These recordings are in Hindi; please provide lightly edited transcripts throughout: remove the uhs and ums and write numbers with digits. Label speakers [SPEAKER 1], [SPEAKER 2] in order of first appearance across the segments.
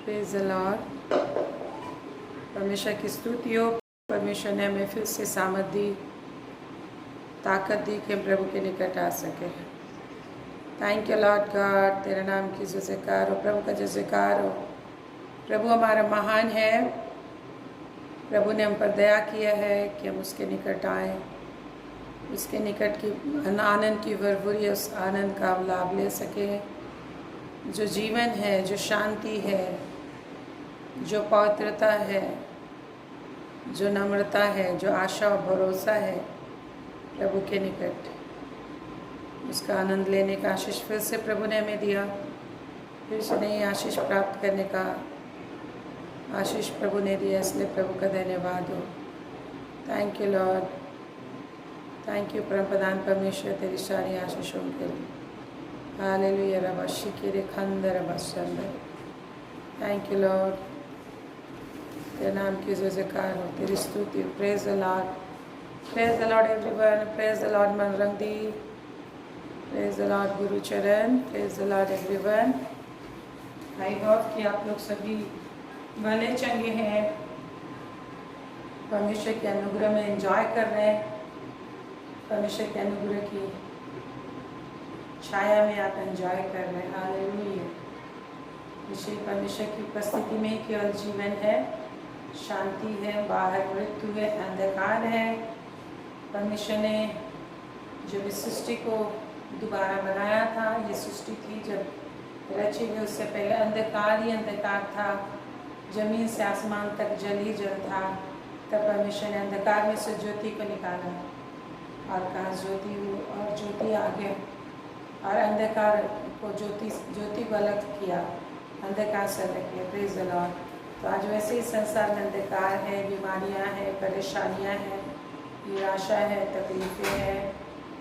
[SPEAKER 1] Praise the Lord. परमेश्वर की स्तुति हो। परमेश्वर ने हमें फिर से सामर्थ दी, ताकत दी कि हम प्रभु के निकट आ सके। Thank you Lord God. तेरा नाम की जयकार हो, प्रभु का जयकार हो। प्रभु हमारा महान है। प्रभु ने हम पर दया किया है कि हम उसके निकट आए, उसके निकट की आनंद की भरपूरी, उस आनंद का लाभ ले सके। जो जीवन है, जो शांति है, जो पवित्रता है, जो नम्रता है, जो आशा और भरोसा है, प्रभु के निकट उसका आनंद लेने का आशीष फिर से प्रभु ने हमें दिया। फिर से नई आशीष प्राप्त करने का आशीष प्रभु ने दिया, इसलिए प्रभु का धन्यवाद हो। Thank you Lord. Thank you परम प्रधान परमेश्वर, तेरी सारी आशीषों के लिए। हालेलुया रबा शिकिरे खंदर बसंदर। Thank you Lord. तेरे नाम की जयकार हो, तेरी स्तुति। Praise the Lord, praise the Lord everyone, praise the Lord मनरंगदी, praise the Lord Gurcharan, praise the Lord everyone. I hope कि आप लोग सभी भले चंगे हैं, परमेश्वर के अनुग्रह में एंजॉय कर रहे हैं। परमेश्वर के अनुग्रह की छाया में आप एंजॉय कर रहे हैं। हालेलुया। विशेष परमेश्वर की उपस्थिति में केवल जीवन है, शांति है, बाहर मृत्यु है, अंधकार है। परमेश्वर ने जब इस सृष्टि को दोबारा बनाया था, ये सृष्टि थी जब रची गई, उससे पहले अंधकार ही अंधकार था, जमीन से आसमान तक जल ही जल था। तब परमेश्वर ने अंधकार में से ज्योति को निकाला और कहा ज्योति हो, और ज्योति आ गया और अंधकार को ज्योति को अलग किया, अंधकार से अलग किया। Praise the Lord. तो आज वैसे ही संसार में अंधकार है, बीमारियां हैं, परेशानियां हैं, निराशा है, तकलीफें हैं,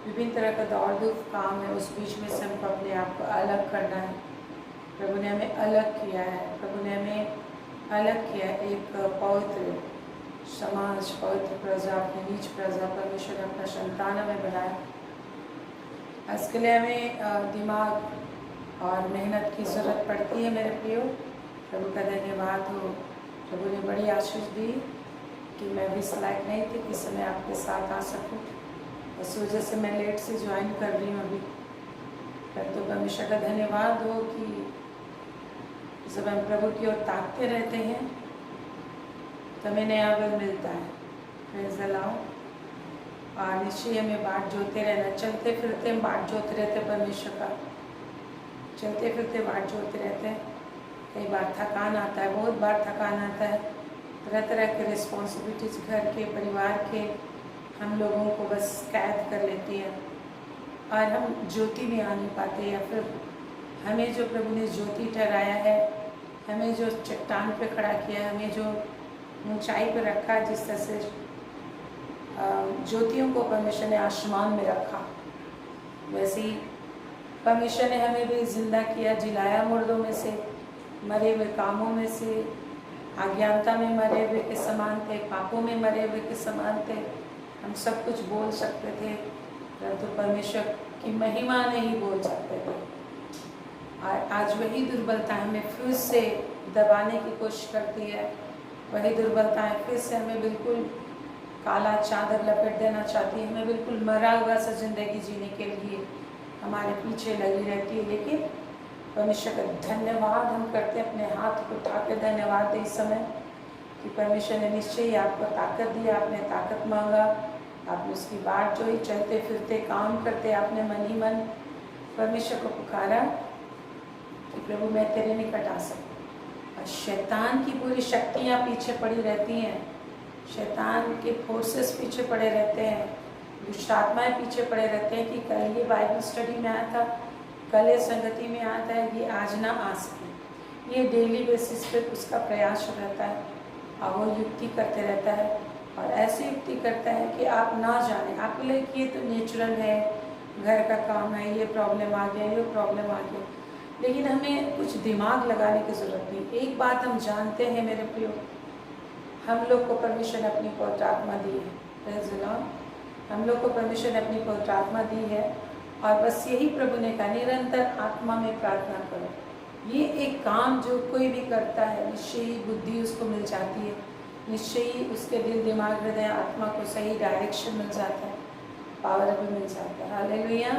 [SPEAKER 1] विभिन्न तरह का दौड़ धूप काम है। उस बीच में से हमको अपने आप को अलग करना है। प्रभु ने हमें अलग किया है। प्रभु ने हमें अलग किया, एक पवित्र समाज, पवित्र प्रजा, अपनी नीच प्रजा परमेश्वर ने अपना संतान हमें बनाया। इसके लिए हमें दिमाग और मेहनत की ज़रूरत पड़ती है मेरे प्रियो। प्रभु का धन्यवाद हो। प्रभु ने बड़ी आशीष दी कि मैं भी इस लायक नहीं थी कि इस समय आपके साथ आ सकूं। इस वजह से मैं लेट से ज्वाइन कर रही हूँ अभी। तो परमेश्वर का धन्यवाद हो कि जब हम प्रभु की ओर ताकते रहते हैं तो हमें नया बल मिलता है। Praise the Lord. और निश्चय हमें बाट जोते रहना, चलते फिरते हम बाट जोते रहते परमेश्वर का, चलते फिरते बाट जोते रहते हैं। कई बार थकान आता है, बहुत बार थकान आता है, तरह तरह के रिस्पॉन्सिबिलिटीज़ घर के, परिवार के हम लोगों को बस कैद कर लेती है और हम ज्योति में आ नहीं पाते। या फिर हमें जो प्रभु ने ज्योति ठहराया है, हमें जो चट्टान पे खड़ा किया है, हमें जो ऊंचाई पे रखा है, जिस तरह से ज्योतियों को परमेश्वर ने आसमान में रखा, वैसे ही परमेश्वर ने हमें भी जिंदा किया, जिलाया मुर्दों में से, मरे हुए कामों में से, अज्ञानता में मरे हुए के समान थे, पापों में मरे हुए के समान थे। हम सब कुछ बोल सकते थे, परंतु परमेश्वर की महिमा नहीं बोल सकते थे। और आज वही दुर्बलता हमें फिर से दबाने की कोशिश करती है। वही दुर्बलताएं फिर से हमें बिल्कुल काला चादर लपेट देना चाहती है। हमें बिल्कुल मरा हुआ सा जिंदगी जीने के लिए हमारे पीछे लगी रहती है। लेकिन परमेश्वर का धन्यवाद हम करते हैं, अपने हाथ को उठा के धन्यवाद दे इस समय कि परमेश्वर ने निश्चय ही आपको ताकत दी। आपने ताकत मांगा, आपने उसकी बात जो ही चलते फिरते काम करते, आपने मन ही मन परमेश्वर को पुकारा कि प्रभु मैं तेरे निकट आ सकूं। और शैतान की पूरी शक्तियाँ पीछे पड़ी रहती हैं, शैतान के फोर्सेस पीछे पड़े रहते हैं, दुष्ट आत्माएँ पीछे पड़े रहते हैं कि कल ये बाइबल स्टडी में आया था, कल ये संगति में आता है, ये आज ना आ सके। ये डेली बेसिस पे उसका प्रयास रहता है और वो युक्ति करते रहता है। और ऐसी युक्ति करता है कि आप ना जाने, आपके लिए कि ये तो नेचुरल है, घर का काम है, ये प्रॉब्लम आ गया, ये प्रॉब्लम आ गया। लेकिन हमें कुछ दिमाग लगाने की ज़रूरत नहीं। एक बात हम जानते हैं मेरे प्रियो, हम लोग को परमेश्वर ने अपनी पवित्र आत्मा दी है। Praise the Lord. हम लोग को परमेश्वर ने अपनी पवित्र आत्मा दी है और बस यही प्रभु ने कहा, निरंतर आत्मा में प्रार्थना करो। ये एक काम जो कोई भी करता है निश्चय ही बुद्धि उसको मिल जाती है, निश्चय ही उसके दिल दिमाग हृदय आत्मा को सही डायरेक्शन मिल जाता है, पावर भी मिल जाता है। हालेलुया।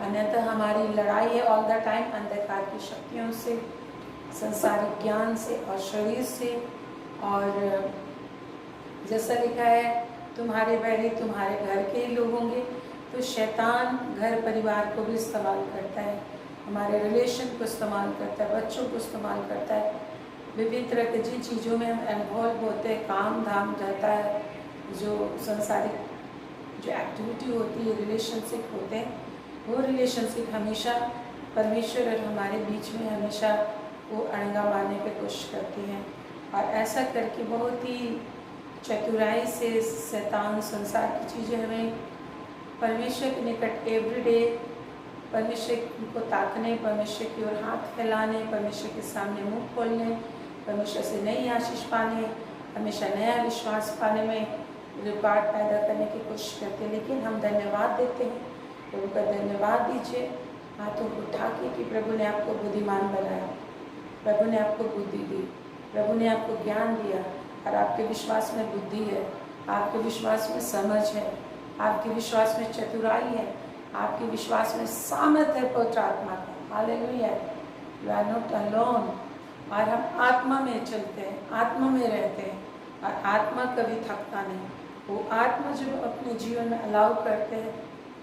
[SPEAKER 1] अन्यथा हमारी लड़ाई है ऑल द टाइम अंधकार की शक्तियों से, संसारिक ज्ञान से और शरीर से। और जैसा लिखा है तुम्हारे बैरी तुम्हारे घर के ही लोग होंगे। तो शैतान घर परिवार को भी इस्तेमाल करता है, हमारे रिलेशन को इस्तेमाल करता है, बच्चों को इस्तेमाल करता है, विभिन्न तरह के जिन चीज़ों में हम इन्वॉल्व होते हैं, काम धाम रहता है, जो संसारिक जो एक्टिविटी होती है, रिलेशनशिप होते हैं, वो रिलेशनशिप हमेशा परमेश्वर और हमारे बीच में हमेशा वो अड़ंगा मारने की कोशिश करती हैं। और ऐसा करके बहुत ही चतुराई से शैतान संसार की चीज़ें हमें परमेश्वर के निकट एवरीडे, परमेश्वर को ताकने, परमेश्वर की ओर हाथ फैलाने, परमेश्वर के सामने मुंह खोलने, परमेश्वर से नई आशीष पाने, हमेशा नया विश्वास पाने में रिकॉर्ड पैदा करने की कोशिश करते हैं। लेकिन हम धन्यवाद देते हैं, प्रभु का धन्यवाद दीजिए हाथों को उठा के कि प्रभु ने आपको बुद्धिमान बनाया, प्रभु ने आपको बुद्धि दी, प्रभु ने आपको ज्ञान दिया और आपके विश्वास में बुद्धि है, आपके विश्वास में समझ है, आपके विश्वास में चतुराई है, आपके विश्वास में सामर्थ्य है पवित्र आत्मा का। Hallelujah. You are not alone. और हम आत्मा में चलते हैं, आत्मा में रहते हैं और आत्मा कभी थकता नहीं। वो आत्मा जब अपने जीवन में अलाउ करते हैं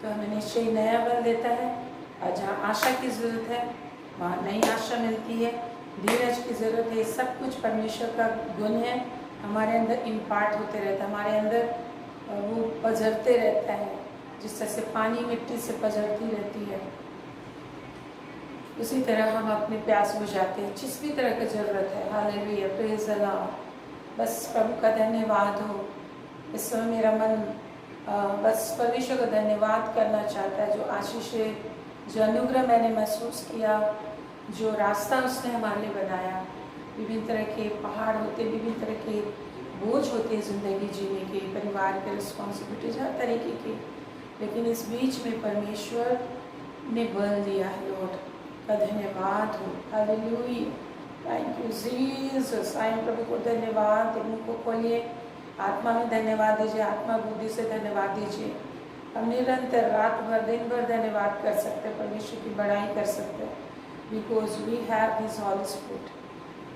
[SPEAKER 1] तो हमें निश्चय नया बल देता है। और जहाँ आशा की ज़रूरत है वहाँ नई आशा मिलती है, धीरज की ज़रूरत है। सब कुछ परमेश्वर का गुण है, हमारे अंदर इम्पार्ट होते रहता है, हमारे अंदर वो पजरते रहता है, जिस तरह से पानी मिट्टी से पजरती रहती है, उसी तरह हम अपने प्यास बुझाते हैं जिस भी तरह की ज़रूरत है। Hallelujah, praise the Lord. बस प्रभु का धन्यवाद हो। इस समय मेरा मन बस परमेश्वर का धन्यवाद करना चाहता है, जो आशीष है, जो अनुग्रह मैंने महसूस किया, जो रास्ता उसने हमारे लिए बनाया। विभिन्न तरह के पहाड़ होते, विभिन्न तरह के बोझ होते हैं ज़िंदगी जीने के, परिवार के रिस्पॉन्सिबिलिटीज हर तरीके की, लेकिन इस बीच में परमेश्वर ने बल दिया है। लॉर्ड का धन्यवाद हो। Hallelujah, thank you Jesus. आए प्रभु को धन्यवाद, मुँह को खोलिए, आत्मा में धन्यवाद दीजिए, आत्मा बुद्धि से धन्यवाद दीजिए। हम निरंतर रात भर दिन भर धन्यवाद कर सकते हैं, परमेश्वर की बड़ाई कर सकते हैं, because we have his holy spirit.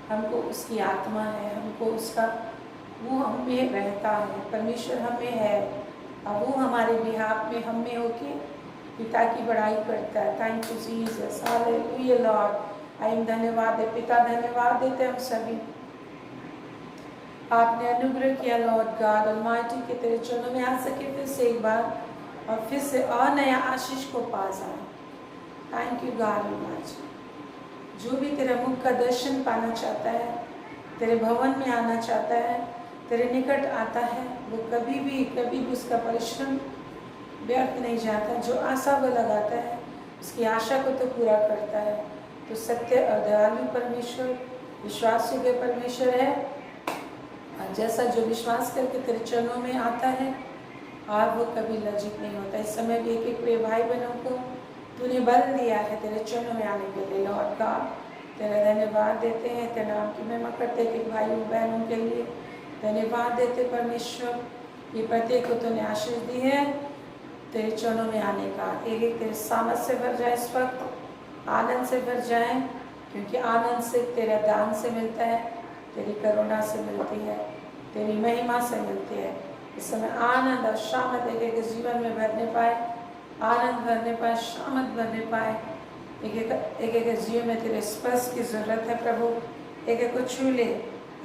[SPEAKER 1] हमको उसकी आत्मा है, हमको उसका वो हम में रहता है, परमेश्वर हमें है और वो हमारे बिहाफ में हम में होके पिता की बड़ाई करता है। Thank you Jesus. Hallelujah Lord. I धन्यवाद दे पिता, धन्यवाद देते हम सभी। आपने अनुग्रह किया लॉर्ड गॉड ऑलमाइटी के तेरे चरणों में आ सके फिर से एक बार और फिर से और नया आशीष को पा जाए। Thank you God almighty. जो भी तेरे मुख का दर्शन पाना चाहता है, तेरे भवन में आना चाहता है, तेरे निकट आता है, वो कभी भी उसका परिश्रम व्यर्थ नहीं जाता। जो आशा वो लगाता है उसकी आशा को तो पूरा करता है। तो सत्य और दयालु परमेश्वर, विश्वास योग्य परमेश्वर है। और जैसा जो विश्वास करके तेरे चरणों में आता है और वो कभी लज्जित नहीं होता। इस समय भी एक एक प्रिय भाई बहनों को तूने बल दिया है तेरे चरणों में आने के लिए। लॉर्ड गॉड तेरा धन्यवाद देते हैं, तेरे नाम की महिमा करते हैं कि भाइयों बहनों के लिए धन्यवाद देते परमेश्वर। ये प्रत्येक को तूने आशीष दी है तेरे चरणों में आने का। एक एक तेरे सामर्थ से भर जाए, इस वक्त आनंद से भर जाए, क्योंकि आनंद से तेरा दान से मिलता है, तेरी करुणा से मिलती है, तेरी महिमा से मिलती है। इस समय आनंद और शामत एक एक जीवन में भरने पाए, आनंद भरने पाए, शामत भरने पाए। एक एक जीवन में तेरे स्पर्श की ज़रूरत है प्रभु। एक एक को छू ले,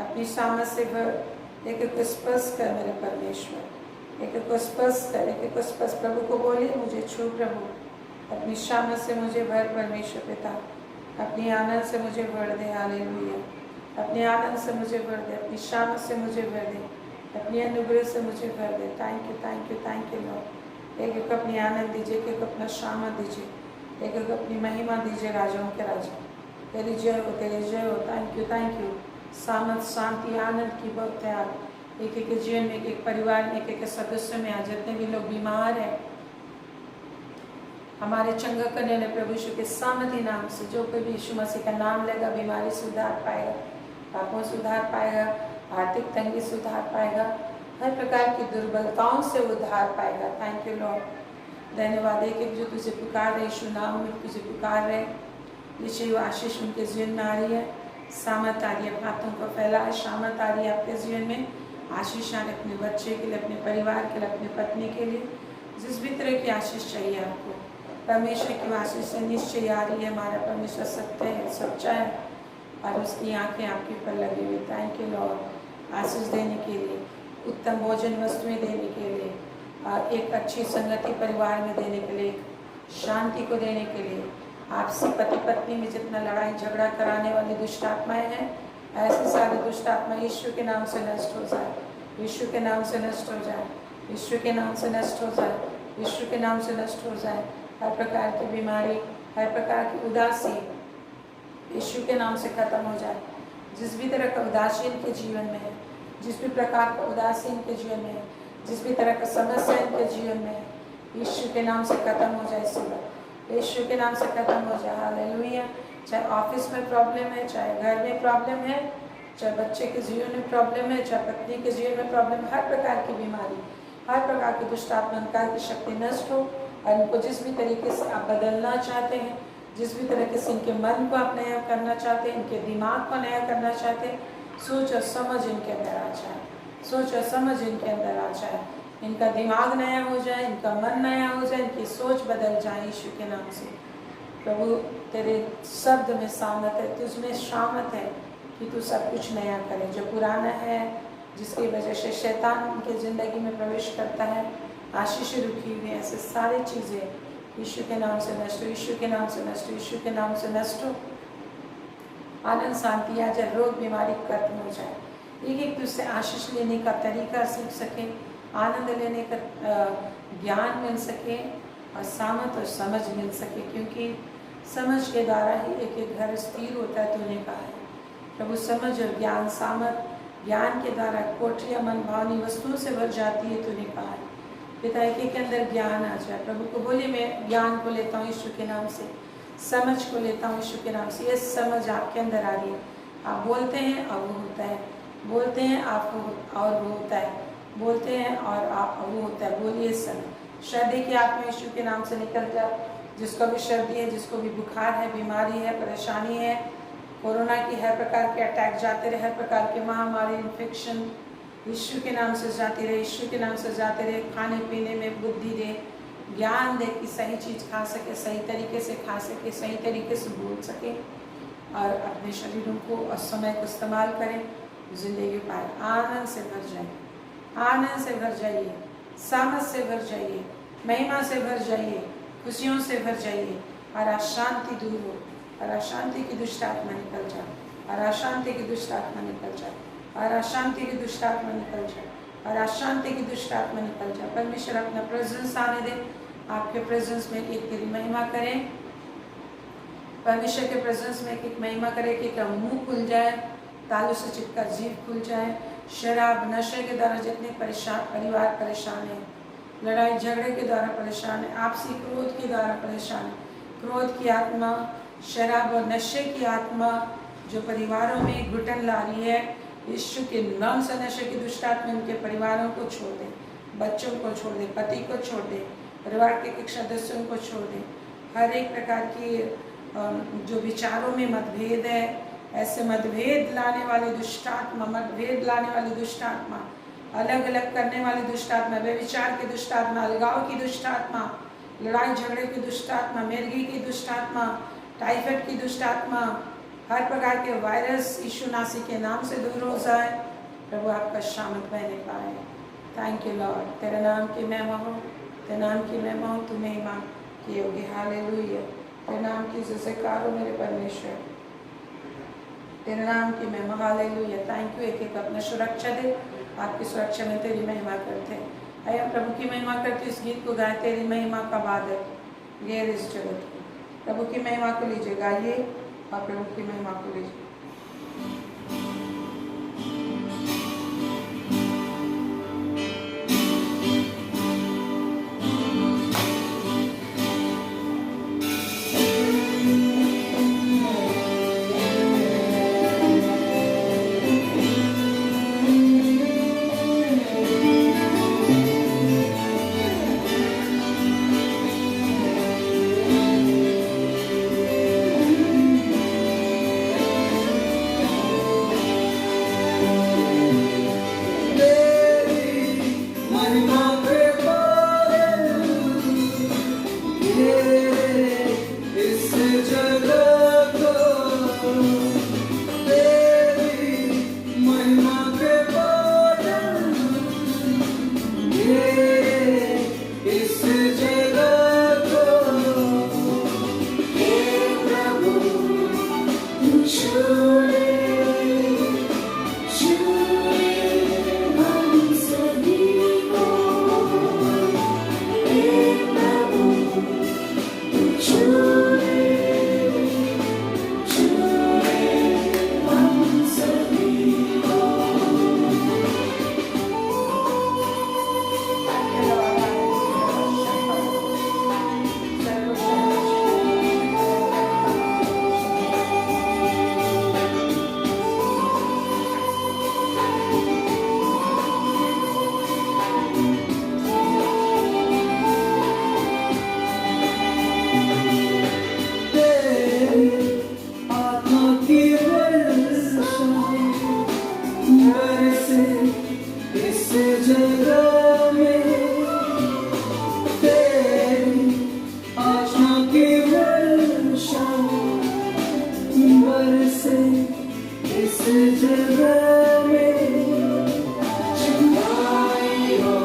[SPEAKER 1] अपनी शामत से भर, एक एक को स्पर्श कर मेरे परमेश्वर, एक एक को स्पर्श कर, एक एक को स्पर्श। प्रभु को बोलिए मुझे छू प्रभु, अपनी शामत से मुझे भर परमेश्वर पिता, अपनी आनंद से मुझे भर दे। हालेलुया, अपने आनंद से मुझे भर दे, अपनी शामत से मुझे भर दे, अपनी अनुग्रह से मुझे भर दे। Thank you thank you thank you Lord. एक एक अपनी आनंद दीजिए, एक एक अपना शामत दीजिए, एक एक अपनी महिमा दीजिए। राजाओं के राजा तेरी जय हो, तेरी जय हो। Thank you. सामत, शांति, आनंद की बहुत है आप एक एक जीवन में, एक एक परिवार में, एक एक सदस्य में। आज जितने भी लोग बीमार हैं हमारे चंगा करने वाले प्रभु यीशु के सामर्थी नाम से जो कोई भी यीशु मसीह का नाम लेगा बीमारी से उद्धार पाएगा, पापों से उद्धार पाएगा, आर्थिक तंगी से उद्धार पाएगा, हर प्रकार की दुर्बलताओं से उद्धार पाएगा। Thank you Lord. धन्यवाद है कि जो तुझे पुकार रहे यीशु नाम में तुझे पुकार रहे, यीशु आशीष उनके जीवन में आ रही है, सामर्थ आ रही है, हाथों को फैला है, सामर्थ आ रही है आपके जीवन में, आशीष आ रही अपने बच्चे के लिए, अपने परिवार के लिए, अपनी पत्नी के लिए, जिस भी तरह की आशीष चाहिए आपको परमेश्वर की आशीष से निश्चय आ रही है। हमारा परमेश्वर सत्य है, सच्चा है और उसकी आंखें आपके ऊपर लगी हुई। Thank you Lord. आशीष देने के लिए, उत्तम भोजन वस्तुएं देने के लिए, एक अच्छी संगति परिवार में देने के लिए, शांति को देने के लिए, आपसी पति पत्नी में जितना लड़ाई झगड़ा कराने वाली दुष्ट आत्माएं हैं, ऐसे सारे दुष्ट आत्मा यीशु के नाम से नष्ट हो जाए, यीशु के नाम से नष्ट हो जाए, यीशु के नाम से नष्ट हो जाए, यीशु के नाम से नष्ट हो जाए। हर प्रकार की बीमारी, हर प्रकार की उदासी यीशु के नाम से खत्म हो जाए। जिस भी तरह का उदासी इनके जीवन में है, जिस भी प्रकार का उदासी इनके जीवन में है, जिस भी तरह का समस्या इनके जीवन में है, यीशु के नाम से खत्म हो जाए। सुबह यीशु के नाम से खत्म हो जाए। हालेलुया। चाहे ऑफिस में प्रॉब्लम है, चाहे घर में प्रॉब्लम है, चाहे बच्चे के जीवन में प्रॉब्लम है, चाहे पत्नी के जीवन में प्रॉब्लम, हर प्रकार की बीमारी, हर प्रकार की दुष्ट आत्मा अंधकार की शक्ति नष्ट हो और इनको जिस भी तरीके से आप बदलना चाहते हैं, जिस भी तरीके से इनके मन को आप नया करना चाहते हैं, इनके दिमाग को नया करना चाहते हैं, सोच और समझ इनके अंदर आ जाए, सोच और समझ इनके अंदर आ जाए, इनका दिमाग नया हो जाए, इनका मन नया हो जाए, इनकी सोच बदल जाए यीशु के नाम से। प्रभु तेरे शब्द में सामत है, तुझमें शामत है कि तू सब कुछ नया करे। जो पुराना है, जिसकी वजह से शैतान उनके ज़िंदगी में प्रवेश करता है, आशीष रुकी हुई, ऐसे सारी चीज़ें यीशु के नाम से नष्ट हो, यीशु के नाम से नष्ट हो, यीशु के नाम से नष्ट हो। आनंद शांति आ जाए, रोग बीमारी खत्म हो जाए, एक एक तुझसे आशीष लेने का तरीका सीख सके, आनंद लेने का ज्ञान मिल सके और सामर्थ और समझ मिल सके, क्योंकि समझ के द्वारा ही एक एक घर स्थिर होता है। तूने कहा है प्रभु, समझ और ज्ञान, सामर्थ ज्ञान के द्वारा कोठरियाँ मनभावनी वस्तुओं से भर जाती है। तूने कहा है पिता, एक के अंदर ज्ञान आ जाए। प्रभु को बोले मैं ज्ञान को लेता हूँ यीशु के नाम से, समझ को लेता हूँ यीशु के नाम से। ये समझ आपके अंदर आ रही है, आप बोलते हैं और वो होता है, बोलते हैं आप और वो होता है, बोलते हैं और आप वो होता है। बोलिए समय सर्दी की आत्मा यीशु के नाम से निकल जाए। जिसको भी सर्दी है, जिसको भी बुखार है, बीमारी है, परेशानी है, कोरोना की हर प्रकार के अटैक जाते रहे, हर प्रकार के महामारी, इन्फेक्शन यीशु के नाम से जाती रहे, यीशु के नाम से जाते रहे। खाने पीने में बुद्धि दे, ज्ञान दे कि सही चीज़ खा सके, सही तरीके से खा सके, सही तरीके से बोल सके और अपने शरीरों को और समय को इस्तेमाल करें, जिंदगी पाए, आनंद से भर जाए, आनंद से भर जाइए, सामर्थ से भर जाइए, महिमा से भर जाइए, खुशियों से भर जाइए और अशांति दूर हो और अशांति की दुष्ट आत्मा निकल जाए, और अशांति की दुष्ट आत्मा निकल जाए, और अशांति की दुष्ट आत्मा निकल जाए, और अशांति की दुष्ट आत्मा निकल जाए। परमेश्वर अपना प्रेजेंस आने दे, आपके प्रेजेंस में एक तेरी महिमा करें, परमेश्वर के प्रेजेंस में एक महिमा करे कि क्या मुंह खुल जाए, तालू से चिपका जीभ खुल जाए। शराब नशे के द्वारा जितने परिवार परेशान है, लड़ाई झगड़े के द्वारा परेशान है, आपसी क्रोध के द्वारा परेशान है, क्रोध की आत्मा, शराब और नशे की आत्मा जो परिवारों में घुटन ला रही है, यीशु के नाम से नशे की दुष्ट आत्मा उनके परिवारों को छोड़ दे, बच्चों को छोड़ दे, पति को छोड़ दे, परिवार के एक सदस्यों को छोड़ दे। हर एक प्रकार की जो विचारों में मतभेद है, ऐसे मतभेद लाने वाली दुष्ट आत्मा, मतभेद लाने वाली दुष्ट आत्मा, अलग अलग करने वाली दुष्ट आत्मा, व्यभिचार की दुष्ट आत्मा, अलगाव की दुष्ट आत्मा, लड़ाई झगड़े की दुष्ट आत्मा, मिर्गी की दुष्ट आत्मा, टाइफाइड की दुष्ट आत्मा, हर प्रकार के वायरस यीशु नासी के नाम से दूर हो जाए। प्रभु आपका शामत बहने पाए। थैंक यू लॉर्ड, तेरे नाम की महिमा हो, तेरे नाम की महिमा हो, तू महिमा की होगी। हालेलुया, तेरे नाम की जयकार हो मेरे परमेश्वर, तेरे नाम की महिमा। Hallelujah, thank you. एक एक अपना सुरक्षा दे, आपकी सुरक्षा में तेरी महिमा करते हैं। आइए हम प्रभु की महिमा करते इस गीत को गाए, तेरी महिमा का बादल गैर इस जगत को। प्रभु की महिमा को लीजिए, गाइए और प्रभु की महिमा को लीजिए। जगह में छुपाई हो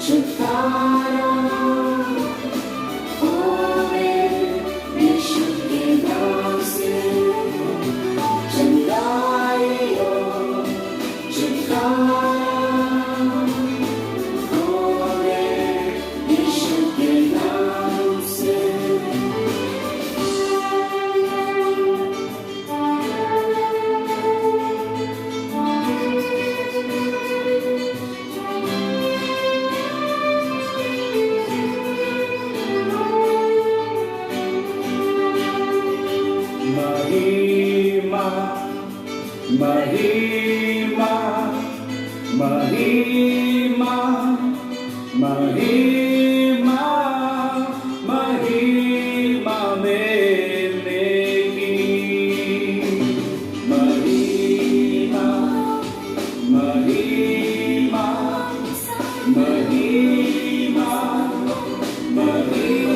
[SPEAKER 1] छुपारा होवे यीशु के नाम से छुपाई हो छुपारा होवे यीशु के नाम से महिमा महिमा महिमा महिमा मेरे की महिमा महिमा महिमा महिमा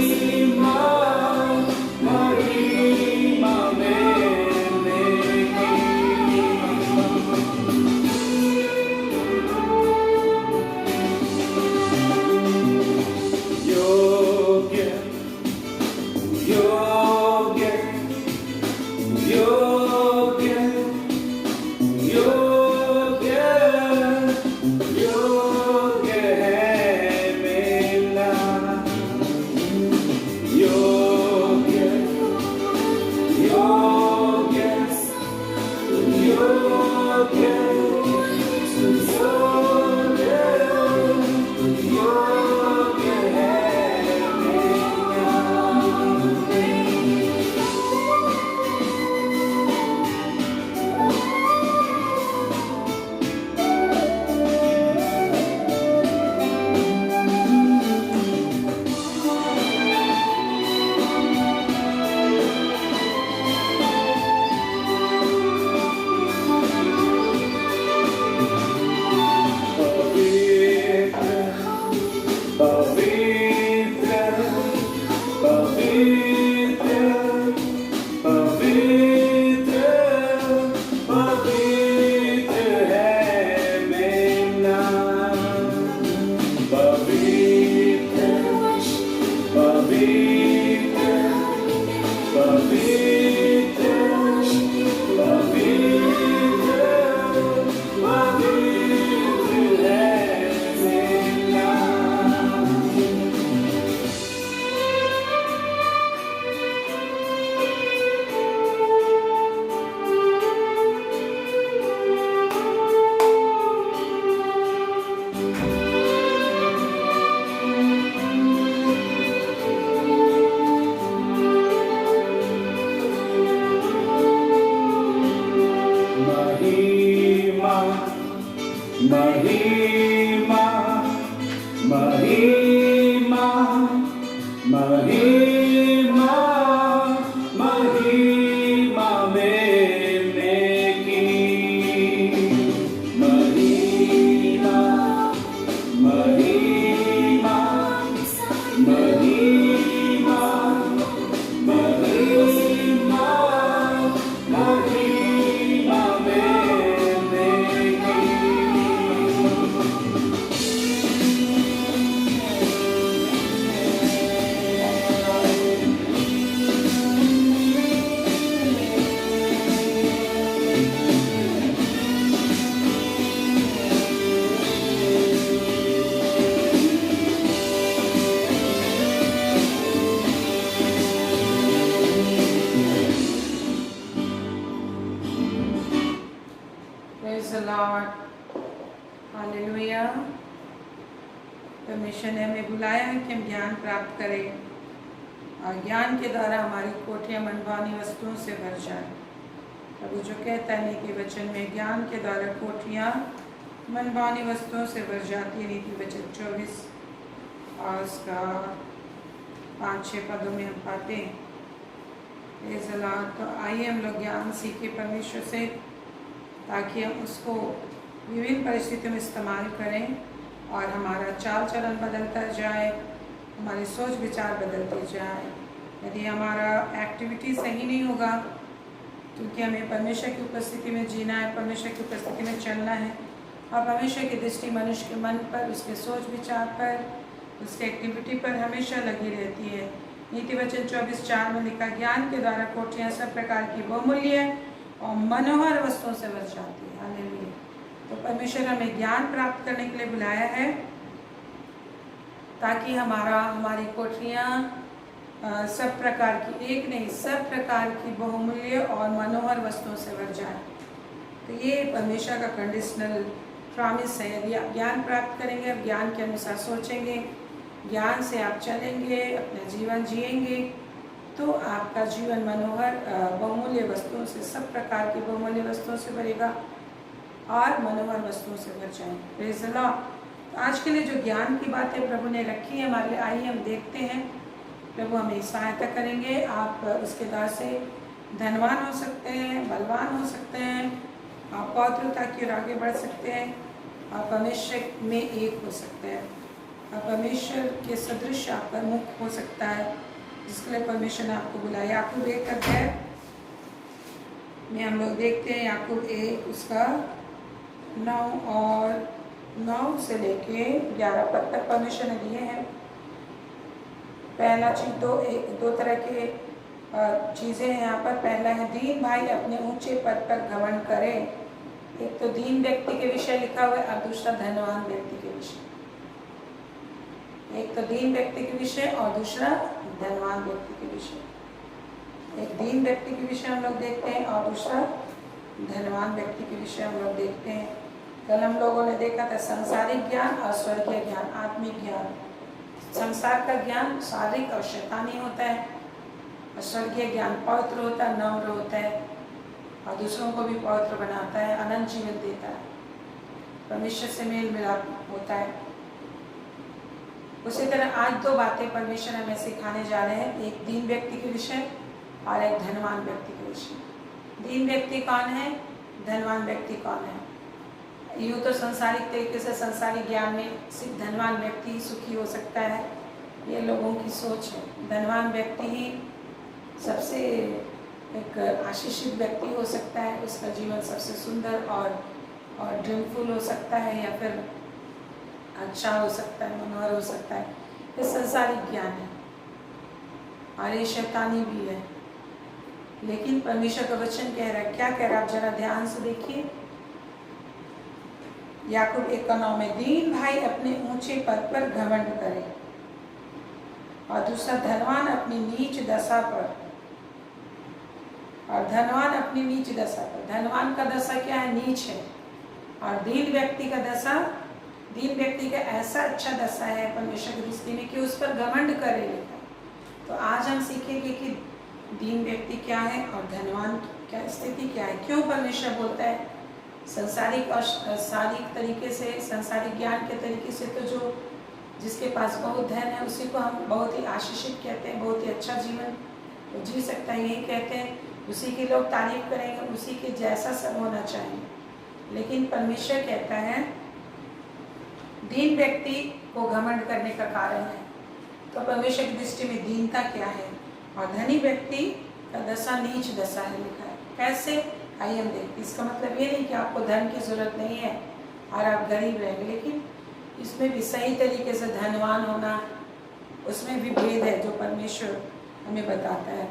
[SPEAKER 1] महिमा महिमा महिमा महिमा महिमा मेरे की महिमा महिमा महिमा महिमा महिमा मेरे की Praise the Lord. Hallelujah. परमेश्वर ने हमें बुलाया है कि हम ज्ञान प्राप्त करें और ज्ञान के द्वारा हमारी कोठियाँ मनभानी वस्तुओं से भर जाए। प्रभु जो कहता है नीति वचन में, ज्ञान के द्वारा कोठियाँ मनभानी वस्तुओं से भर जाती है। नीति वचन 24 और उसका 5-6 पदों में हम पाते हैं। Praise the Lord. तो आइए हम लोग ज्ञान सीखे परमेश्वर से, ताकि हम उसको विभिन्न परिस्थितियों में इस्तेमाल करें और हमारा चाल चलन बदलता जाए, हमारी सोच विचार बदलती जाए। यदि हमारा एक्टिविटी सही नहीं होगा क्योंकि हमें परमेश्वर की उपस्थिति में जीना है, परमेश्वर की उपस्थिति में चलना है। और परमेश्वर की दृष्टि मनुष्य के मन पर, उसके सोच विचार पर, उसके एक्टिविटी पर हमेशा लगी रहती है। नीति वचन 24:4 में लिखा, ज्ञान के द्वारा कोठरियाँ सब प्रकार की बहुमूल्य और मनोहर वस्तुओं से भर जाती है। हालेलुया। तो परमेश्वर हमें ज्ञान प्राप्त करने के लिए बुलाया है, ताकि हमारी कोठरियाँ सब प्रकार की, एक नहीं सब प्रकार की बहुमूल्य और मनोहर वस्तुओं से भर जाए। तो ये परमेश्वर का कंडीशनल प्रॉमिस है। यदि आप ज्ञान प्राप्त करेंगे, आप ज्ञान के अनुसार सोचेंगे, ज्ञान से आप चलेंगे, अपना जीवन जिएंगे, तो आपका जीवन मनोहर बहुमूल्य वस्तुओं से, सब प्रकार की बहुमूल्य वस्तुओं से भरेगा और मनोहर वस्तुओं से भर जाएंगे। Praise the Lord. आज के लिए जो ज्ञान की बातें प्रभु ने रखी है हमारे लिए, आइए हम देखते हैं। प्रभु हमें सहायता करेंगे। आप उसके द्वारा से धनवान हो सकते हैं, बलवान हो सकते हैं, आप पवित्रता की ओर आगे बढ़ सकते हैं, आप परमेश्वर में एक हो सकते हैं, आप परमेश्वर के सदृश आपका मुख हो सकता है, जिसके लिए परमेश्वर ने आपको बुलाया। याकूब 1 अध्याय में हम लोग देखते हैं, याकूब 1 उसका 9 से लेके 11 पद तक परमेश्वर ने दिए हैं। पहला चीज दो तरह के चीज़ें हैं यहाँ पर। पहला है, दीन भाई अपने ऊंचे पद पर घमंड करे। एक तो दीन व्यक्ति के विषय लिखा हुआ है और दूसरा धनवान व्यक्ति के विषय। एक तो दीन व्यक्ति के विषय और दूसरा धनवान व्यक्ति के विषय। एक दीन व्यक्ति के विषय हम लोग देखते हैं और दूसरा धनवान व्यक्ति के विषय हम लोग देखते हैं। कल हम लोगों ने देखा था सांसारिक ज्ञान और स्वर्गीय ज्ञान, आत्मिक ज्ञान। संसार का ज्ञान शारीरिक और शैतानी होता है, और स्वर्गीय ज्ञान पवित्र होता है, नम्र होता है और दूसरों को भी पवित्र बनाता है, अनंत जीवन देता है, परमेश्वर से मेल मिलाप होता है। उसी तरह आज 2 बातें परमेश्वर हमें सिखाने जा रहे हैं, एक दीन व्यक्ति के विषय और एक धनवान व्यक्ति के विषय। दीन व्यक्ति कौन है, धनवान व्यक्ति कौन है? यूँ तो संसारिक तरीके से, संसारिक ज्ञान में सिर्फ धनवान व्यक्ति ही सुखी हो सकता है, ये लोगों की सोच है। धनवान व्यक्ति ही सबसे एक आशीषित व्यक्ति हो सकता है, उसका जीवन सबसे सुंदर और ड्रीमफुल हो सकता है, या फिर अच्छा हो सकता है, मनोहर हो सकता है। ये संसारिक ज्ञान है और ये शैतानी भी है। लेकिन परमेश्वर का वचन कह रहा है, क्या कह रहा है, आप जरा ध्यान से देखिए। याकूब 1:9 में, दीन भाई अपने ऊंचे पद पर घमंड करे और दूसरा धनवान अपनी नीच दशा पर। और धनवान अपनी नीच दशा पर, धनवान का दशा क्या है, नीच है। और दीन व्यक्ति का दशा, दीन व्यक्ति का ऐसा अच्छा दशा है परमेश्वर की दृष्टि में कि उस पर घमंड करे। तो आज हम सीखेंगे कि दीन व्यक्ति क्या है और धनवान क्या स्थिति क्या है। क्यों परमेश्वर बोलता है संसारिक और शारीरिक तरीके से, संसारिक ज्ञान के तरीके से, तो जो जिसके पास बहुत धन है उसी को हम बहुत ही आशीषित कहते हैं, बहुत ही अच्छा जीवन वो जी सकता है, यही कहते हैं। उसी की लोग तारीफ करेंगे, उसी के जैसा सब होना चाहिए। लेकिन परमेश्वर कहता है दीन व्यक्ति को घमंड करने का कारण है। तो परमेश्वर की दृष्टि में दीनता क्या है, और धनी व्यक्ति का दशा नीच दशा है लिखा है। कैसे, आइए हम देखते। इसका मतलब ये नहीं कि आपको धन की जरूरत नहीं है और आप गरीब रहेंगे, लेकिन इसमें भी सही तरीके से धनवान होना, उसमें भी भेद है जो परमेश्वर हमें बताता है।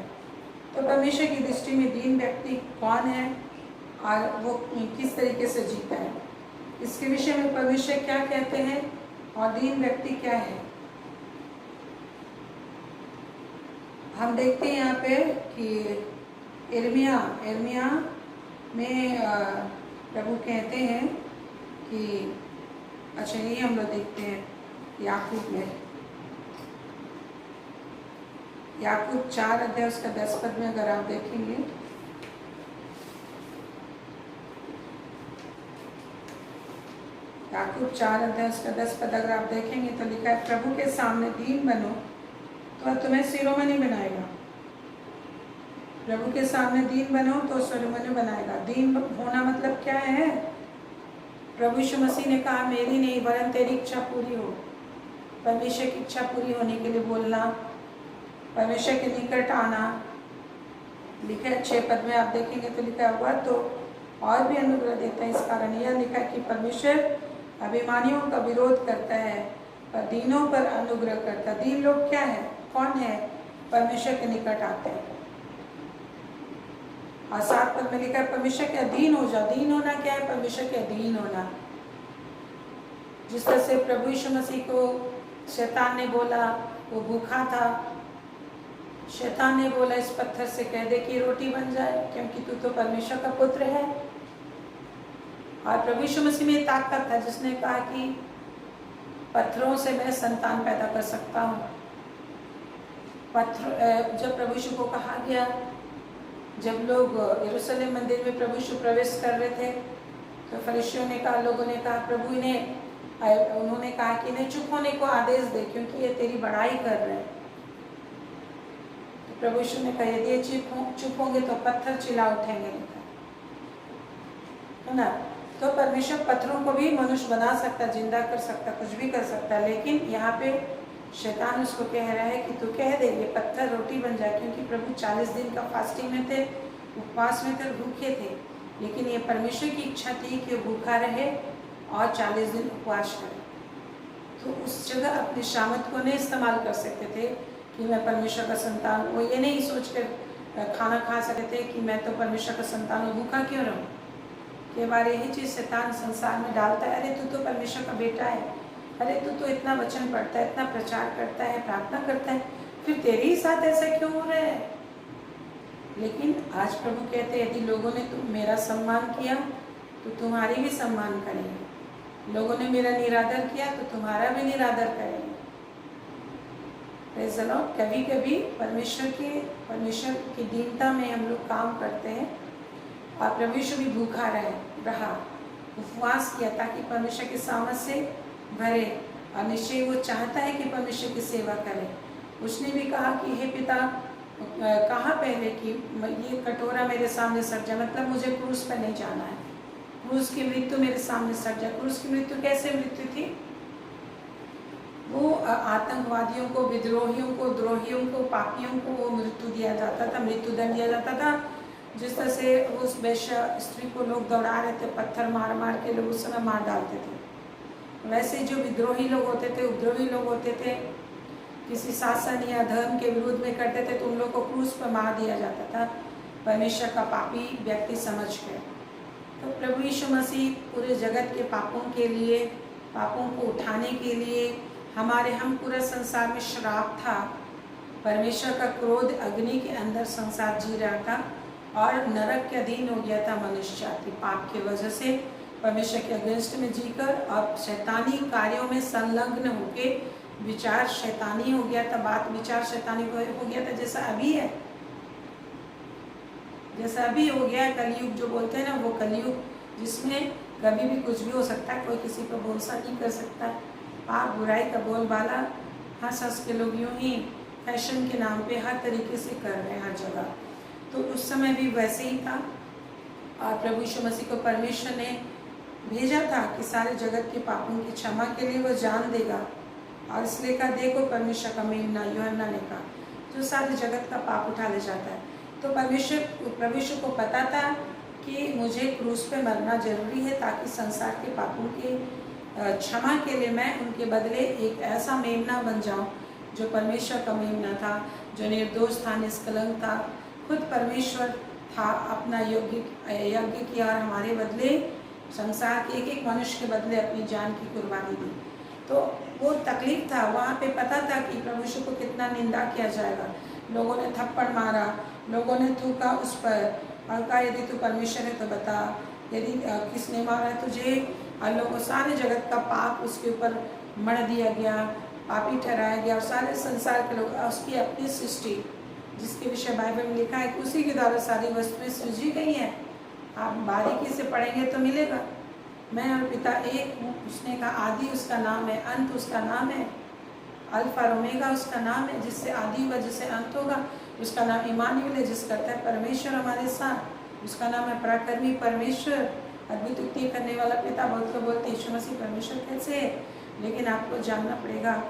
[SPEAKER 1] तो परमेश्वर की दृष्टि में दीन व्यक्ति कौन है और वो किस तरीके से जीता है, इसके विषय में परमेश्वर क्या कहते हैं और दीन व्यक्ति क्या है। हम देखते हैं यहाँ पे कि इर्मिया में प्रभु कहते हैं कि, अच्छा ये हम लोग देखते हैं याकूब में, याकूब 4 अध्याय उसका 10 पद में अगर आप देखेंगे, याकूब 4 अध्याय उसका 10 पद अगर आप देखेंगे तो लिखा है, प्रभु के सामने दीन बनो तो तुम्हें शिरोमणि बनाएगा। प्रभु के सामने दीन बनो तो शिरोमणि बनाएगा। दीन होना मतलब क्या है? प्रभु यीशु मसीह ने कहा मेरी नहीं वरन तेरी इच्छा पूरी हो। परमेश्वर की इच्छा पूरी होने के लिए बोलना, परमेश्वर के निकट आना, लिखा है 6 पद में आप देखेंगे तो लिखा हुआ तो और भी अनुग्रह देता है। इस कारण यह लिखा है कि परमेश्वर अभिमानियों का विरोध करता है पर दीनों पर अनुग्रह करता है। दीन लोग क्या है, कौन है? परमेश्वर के निकट आते हैं। और 7 पद में लिखा है परमेश्वर के अधीन हो जाओ। दीन होना क्या है? परमेश्वर के अधीन होना। जिस तरह से प्रभु यीशु मसीह को शैतान ने बोला, वो भूखा था, शैतान ने बोला इस पत्थर से कह दे कि रोटी बन जाए क्योंकि तू तो परमेश्वर का पुत्र है। और प्रभु यीशु मसीह में ताकत था जिसने कहा कि पत्थरों से मैं संतान पैदा कर सकता हूँ। जब प्रभु यीशु को कहा गया, जब लोग यरूशलेम मंदिर में प्रभु यीशु प्रवेश कर रहे थे तो फरीसियों ने कहा, लोगों ने कहा प्रभु उन्होंने कहा कि इन्हें चुप होने को आदेश दे क्योंकि ये तेरी बड़ाई कर रहे हैं। तो प्रभु यीशु ने कहा यदि ये चुप होंगे तो पत्थर चिल्ला उठेंगे, है ना। तो परमेश्वर पत्थरों को भी मनुष्य बना सकता, जिंदा कर सकता, कुछ भी कर सकता, लेकिन यहाँ पे शैतान उसको कह रहा है कि तू कह दे ये पत्थर रोटी बन जाए, क्योंकि प्रभु 40 दिन का फास्टिंग में थे, उपवास में थे, भूखे थे, लेकिन ये परमेश्वर की इच्छा थी कि वो भूखा रहे और 40 दिन उपवास करे। तो उस जगह अपनी शामत को नहीं इस्तेमाल कर सकते थे कि मैं परमेश्वर का संतान, वो ये नहीं सोच कर खाना खा सकते थे कि मैं तो परमेश्वर का संतान हूँ, भूखा क्यों रहूँ। कई बार यही चीज़ शैतान संसार में डालता है, अरे तू तो परमेश्वर का बेटा है, अरे तू तो इतना वचन पढ़ता है, इतना प्रचार करता है, प्रार्थना करता है, फिर तेरे ही साथ ऐसा क्यों हो रहा है। लेकिन आज प्रभु कहते हैं यदि लोगों ने मेरा सम्मान किया तो तुम्हारी भी सम्मान करेंगे, लोगों ने मेरा निरादर किया तो तुम्हारा भी निरादर करेंगे। Praise the Lord. कभी कभी परमेश्वर की दीनता में हम लोग काम करते हैं और प्रभु यीशु भी भूखा रहा, उपवास किया ताकि परमेश्वर के सामर्थ्य से भरे, और निश्चय वो चाहता है कि परमेश्वर की सेवा करे। उसने भी कहा कि हे पिता, कहा पहले कि ये कटोरा मेरे सामने सट जाए, मतलब मुझे क्रूस पर नहीं जाना है, क्रूस की मृत्यु मेरे सामने सट जाए। क्रूस की मृत्यु कैसे मृत्यु थी? वो आतंकवादियों को, विद्रोहियों को, द्रोहियों को, पापियों को वो मृत्यु दिया जाता था, मृत्युदंड दिया जाता था। जिस तरह से उस वेश्या स्त्री को लोग दौड़ा रहे थे, पत्थर मार मार के लोग उस समय मार डालते थे, वैसे जो विद्रोही लोग होते थे, उपद्रवी लोग होते थे, किसी शासन या धर्म के विरुद्ध में करते थे तो उन लोग को क्रूस पर मार दिया जाता था, परमेश्वर का पापी व्यक्ति समझ के। तो प्रभु यीशु मसीह पूरे जगत के पापों के लिए, पापों को उठाने के लिए, हम पूरे संसार में श्राप था, परमेश्वर का क्रोध अग्नि के अंदर संसार जी रहा था और नरक के अधीन हो गया था मनुष्य जाति, पाप की वजह से परमेश्वर के अगेंस्ट में जीकर और शैतानी कार्यों में संलग्न होके विचार शैतानी हो गया था, बात विचार शैतानी हो गया था, जैसा अभी है, जैसा अभी हो गया है कलयुग जो बोलते हैं ना, वो कलयुग जिसमें कभी भी कुछ भी हो सकता है, कोई किसी को भरोसा नहीं कर सकता, पाप बुराई का बोलबाला हंस के लोग यूँ ही फैशन के नाम पे हर तरीके से कर रहे हैं हर जगह। तो उस समय भी वैसे ही था और प्रभु यीशु मसीह को परमेश्वर ने भेजा था कि सारे जगत के पापों की क्षमा के लिए वो जान देगा, और इसलिए कहा देखो परमेश्वर का मेमना, यूहन्ना ने कहा, जो सारे जगत का पाप उठा ले जाता है। तो प्रभु यीशु को पता था कि मुझे क्रूस पे मरना जरूरी है ताकि संसार के पापों की क्षमा के लिए मैं उनके बदले एक ऐसा मेमना बन जाऊं जो परमेश्वर का मेमना था, जो निर्दोष था, निष्कलंक था, खुद परमेश्वर था, अपना यज्ञ किया और हमारे बदले संसार के एक एक मनुष्य के बदले अपनी जान की कुर्बानी दी। तो वो तकलीफ था, वहाँ पे पता था कि प्रभु यीशु को कितना निंदा किया जाएगा, लोगों ने थप्पड़ मारा, लोगों ने थूका उस पर और कहा यदि तू परमेश्वर है तो बता, यदि किसने मारा तुझे, और लोगों सारे जगत का पाप उसके ऊपर मढ़ दिया गया, पापी ठहराया गया, और सारे संसार के लोग, उसकी अपनी सृष्टि जिसके विषय बाइबल में लिखा है कि उसी के द्वारा सारी वस्तुएं सृजी गई हैं। आप बारीकी से पढ़ेंगे तो मिलेगा, मैं और पिता एक हूँ। उसने कहा आदि उसका नाम है, अंत उसका नाम है, अल्फा और ओमेगा उसका नाम है, जिससे आदि होगा जिससे अंत होगा। उसका नाम इमानुएल है, जिस करता है परमेश्वर हमारे साथ। उसका नाम है पराक्रमी परमेश्वर, अद्भुत युक्ति करने वाला पिता। बहुत लोग बोलते यीशु मसीह परमेश्वर कैसे है, लेकिन आपको जानना पड़ेगा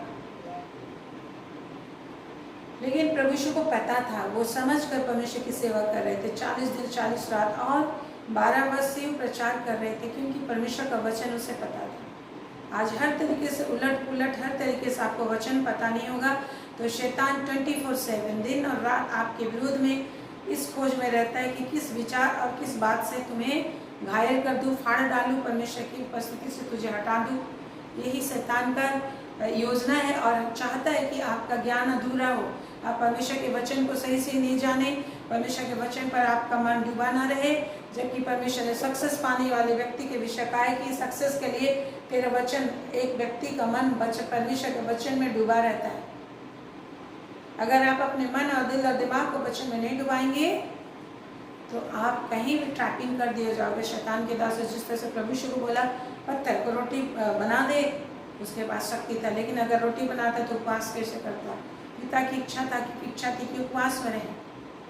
[SPEAKER 1] लेकिन प्रभु यीशु को पता था, वो समझ कर परमेश्वर की सेवा कर रहे थे। 40 दिन 40 रात और 12 वर्ष से प्रचार कर रहे थे, क्योंकि परमेश्वर का वचन उसे पता था। आज हर तरीके से उलट पुलट, हर तरीके से आपको वचन पता नहीं होगा, तो शैतान 24/7 दिन और रात आपके विरोध में इस खोज में रहता है कि किस विचार और किस बात से तुम्हें घायल कर दूं, फाड़ डालूं, परमेश्वर की उपस्थिति से तुझे हटा दूं। यही शैतान का योजना है और चाहता है कि आपका ज्ञान अधूरा हो, आप परमेश्वर के वचन को सही से नहीं जाने, परमेश्वर के वचन पर आपका मन डूबा ना रहे। जबकि परमेश्वर ने सक्सेस पाने वाले व्यक्ति के विषय कहा है कि सक्सेस के लिए तेरा वचन, एक व्यक्ति का मन परमेश्वर के वचन में डूबा रहता है। अगर आप अपने मन और दिल और दिमाग को वचन में नहीं डुबाएंगे तो आप कहीं भी ट्रैपिंग कर दिए जाओगे शैतान के दास। जिस तरह से प्रभु यीशु को बोला पत्थर को रोटी बना दे, उसके पास शक्ति था, लेकिन अगर रोटी बनाता तो उपवास कैसे करता? पिता की इच्छा थी कि उपवास में रहे,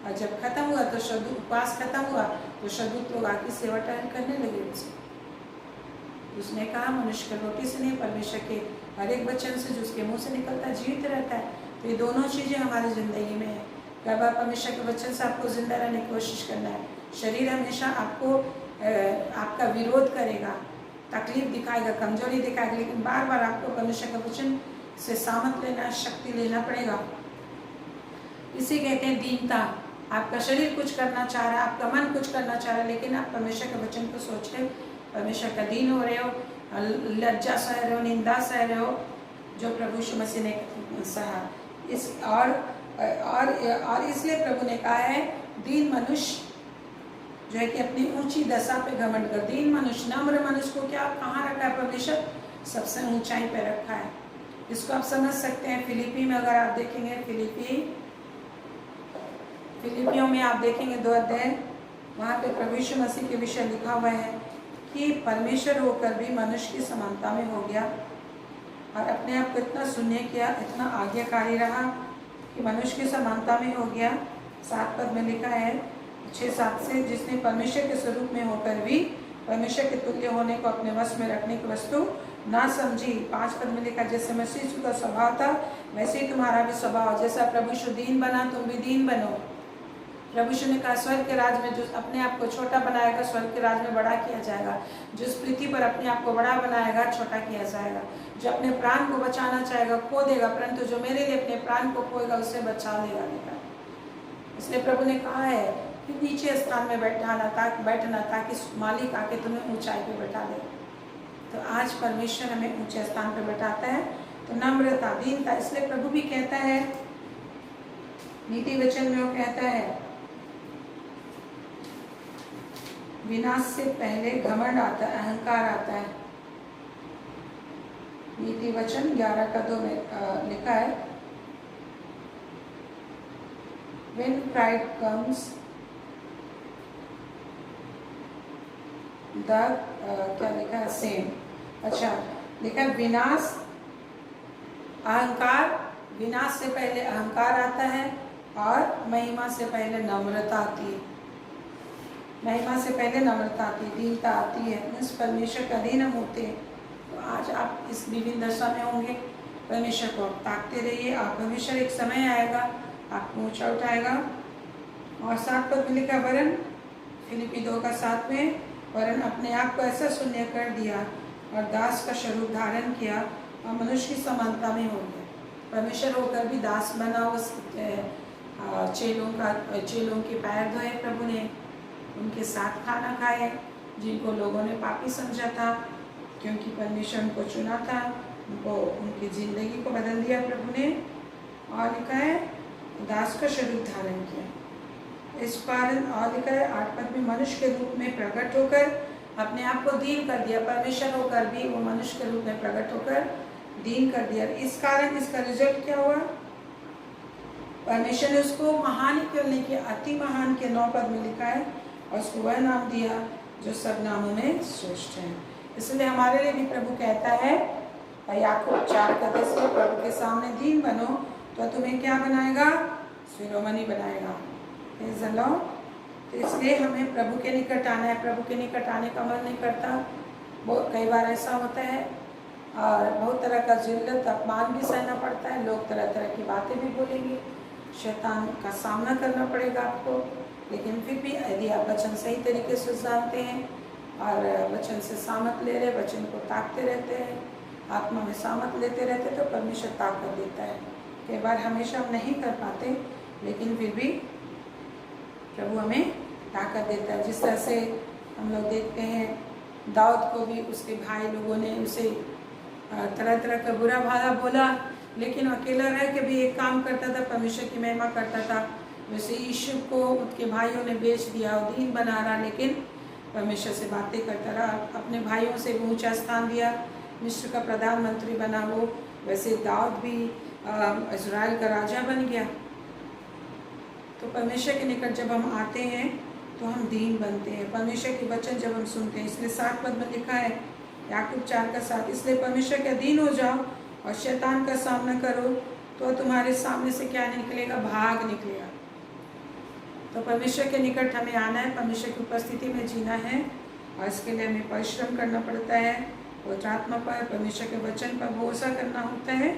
[SPEAKER 1] और जब खत्म हुआ तो उपवास खत्म हुआ तो शदूत लोग आके सेवा टहल करने लगे उनसे। उसने कहा मनुष्य की रोटी से नहीं, परमेश्वर के हर एक वचन से जो उसके मुंह से निकलता जीवित रहता है। तो ये दोनों चीज़ें हमारी ज़िंदगी में है। कई बार परमेश्वर के वचन से आपको जिंदा रहने की कोशिश करना है। शरीर हमेशा आपको आपका विरोध करेगा, तकलीफ दिखाएगा, कमजोरी दिखाएगा, लेकिन बार बार आपको परमेश्वर के वचन से सामत लेना, शक्ति लेना पड़ेगा। इसे कहते हैं दीनता। आपका शरीर कुछ करना चाह रहा है, आपका मन कुछ करना चाह रहा है, लेकिन आप परमेश्वर के वचन को सोच रहे हो, परमेश्वर का दीन हो रहे हो, लज्जा सह रहे हो, निंदा सह रहे हो, जो प्रभु यीशु मसीह ने सहा। इस और इसलिए प्रभु ने कहा है दीन मनुष्य जो है कि अपनी ऊंची दशा पे घमंड कर। दीन मनुष्य, नम्र मनुष्य को क्या कहाँ रखा है परमेश्वर? सबसे ऊंचाई पे रखा है। इसको आप समझ सकते हैं। फिलिपी में अगर आप देखेंगे, फिलिपियों में आप देखेंगे 2 अध्याय, वहाँ पे प्रभु यीशु मसीह के विषय लिखा हुआ है कि परमेश्वर होकर भी मनुष्य की समानता में हो गया और अपने आप को इतना शून्य किया, इतना आज्ञाकारी रहा कि मनुष्य की समानता में हो गया। 7 पद में लिखा है 6-7 से, जिसने परमेश्वर के स्वरूप में होकर भी परमेश्वर के तुल्य होने को अपने वश में रखने की वस्तु ना समझी। 5 पद में लिखा जैसे मसीह यीशु का स्वभाव था वैसे ही तुम्हारा भी स्वभाव। जैसा प्रभु यीशु दीन बना तुम भी दीन बनो। प्रभु यीशु ने कहा स्वर्ग के राज में जो अपने आप को छोटा बनाएगा स्वर्ग के राज में बड़ा किया जाएगा। जो इस पृथ्वी पर अपने आप को बड़ा बनाएगा छोटा किया जाएगा। जो अपने प्राण को बचाना चाहेगा खो देगा, परंतु जो मेरे लिए अपने प्राण को खोएगा उससे बचा लेगा। इसलिए प्रभु ने कहा है कि नीचे स्थान में बैठना ताकि मालिक आके तुम्हें ऊंचाई पे बैठा दे। तो आज परमेश्वर हमें ऊंचे स्थान पे बैठाता है। तो नम्रता, दीनता, इसलिए प्रभु भी कहता है नीति वचन में, वो कहता है विनाश से पहले घमंड आता है, अहंकार आता है। नीति वचन 11:2 में लिखा है When pride comes, क्या लिखा है सेम, अच्छा लिखा है विनाश, अहंकार, विनाश से पहले अहंकार आता है और महिमा से पहले नम्रता आती है। महिमा से पहले नम्रता आती है, दीनता आती है, उस परमेश्वर का अधीन हम होते हैं। तो आज आप इस विभिन्न दशा में होंगे, परमेश्वर को ताकते रहिए। आप परमेश्वर एक समय आएगा आपको ऊंचा उठाएगा। और 7 पद में लिखा वरन, फिलिपी 2:7 में, वरन अपने आप को ऐसा शून्य कर दिया और दास का स्वरूप धारण किया और मनुष्य की समानता में हो गया। परमेश्वर होकर भी दास बना। उस चेलों के पैर धोए प्रभु ने, उनके साथ खाना खाए जिनको लोगों ने पापी समझा था, क्योंकि परमेश्वर उनको चुना था, उनको उनकी जिंदगी को बदल दिया प्रभु ने। और लिखा है दास का स्वरूप धारण किया। इस कारण और लिखा है 8 पद में मनुष्य के रूप में प्रकट होकर अपने आप को दीन कर दिया। परमेश्वर होकर भी वो मनुष्य के रूप में प्रकट होकर दीन कर दिया। इस कारण इसका रिजल्ट क्या हुआ? परमेश्वर ने उसको महान करने के, अति महान के 9 पद में लिखा है, और उसको वह नाम दिया जो सब नामों में श्रेष्ठ है। इसलिए हमारे लिए भी प्रभु कहता है याकूब 4:10 में, प्रभु के सामने दीन बनो तो तुम्हें क्या बनाएगा? शिरोमणि बनाएगा। तो इसलिए हमें प्रभु के निकट आना है। प्रभु के निकट आने का मन नहीं करता। बहुत कई बार ऐसा होता है और बहुत तरह का जिल्लत अपमान भी सहना पड़ता है। लोग तरह तरह की बातें भी बोलेंगे, शैतान का सामना करना पड़ेगा आपको। लेकिन फिर भी यदि आप वचन सही तरीके से जानते हैं और वचन से सामत ले रहे, वचन को ताकते रहते हैं, आत्मा में सामत लेते रहते, तो परमेश्वर ताकत देता है। कई बार हमेशा हम नहीं कर पाते, लेकिन फिर भी प्रभु हमें ताकत देता है। जिस तरह से हम लोग देखते हैं दाऊद को भी उसके भाई लोगों ने उसे तरह तरह का बुरा भला बोला, लेकिन अकेला रह के भी एक काम करता था, परमेश्वर की महिमा करता था। वैसे यीशु को उसके भाइयों ने बेच दिया और दीन बना रहा, लेकिन परमेश्वर से बातें करता रहा, अपने भाइयों से ऊंचा स्थान दिया, मिस्र का प्रधानमंत्री बना वो। वैसे दाऊद भी इज़राइल का राजा बन गया। तो परमेश्वर के निकट जब हम आते हैं तो हम दीन बनते हैं। परमेश्वर के वचन जब हम सुनते हैं, इसलिए 7 पद में लिखा है याकूब 4:7, इसलिए परमेश्वर के अधीन हो जाओ और शैतान का सामना करो तो तुम्हारे सामने से क्या निकलेगा? भाग निकलेगा। तो परमेश्वर के निकट हमें आना है, परमेश्वर की उपस्थिति में जीना है, और इसके लिए हमें परिश्रम करना पड़ता है, पवित्र आत्मा पर, परमेश्वर के वचन पर भरोसा करना होता है।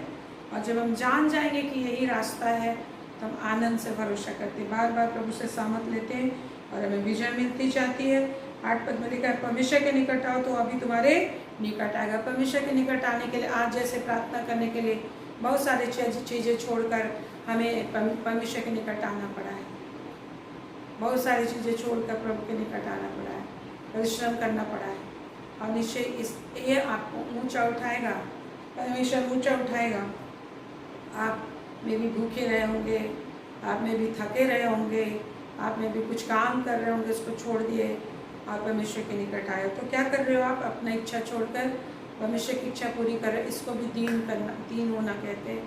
[SPEAKER 1] और जब हम जान जाएंगे कि यही रास्ता है तो हम आनंद से भरोसा करते, बार बार प्रभु से सामत लेते हैं और हमें विजय मिलती जाती है। 8 पद में लिखा है परमेश्वर के निकट आओ तो अभी तुम्हारे निकट आएगा। परमेश्वर के निकट आने के लिए आज जैसे प्रार्थना करने के लिए बहुत सारी चीज़ें छोड़कर हमें परमेश्वर के निकट आना पड़ा है। बहुत सारी चीज़ें छोड़कर प्रभु के निकट आना पड़ा है, परिश्रम करना पड़ा है, और निश्चय ये आपको ऊंचा उठाएगा, परमेश्वर ऊंचा उठाएगा। आप में भी भूखे रहे होंगे, आप में भी थके रहे होंगे, आप में भी कुछ काम कर रहे होंगे, उसको छोड़ दिए आप परमेश्वर के निकट आए। तो क्या कर रहे हो आप? अपना इच्छा छोड़कर परमेश्वर की इच्छा पूरी कर रहे। इसको भी दीन करना, दीन होना कहते हैं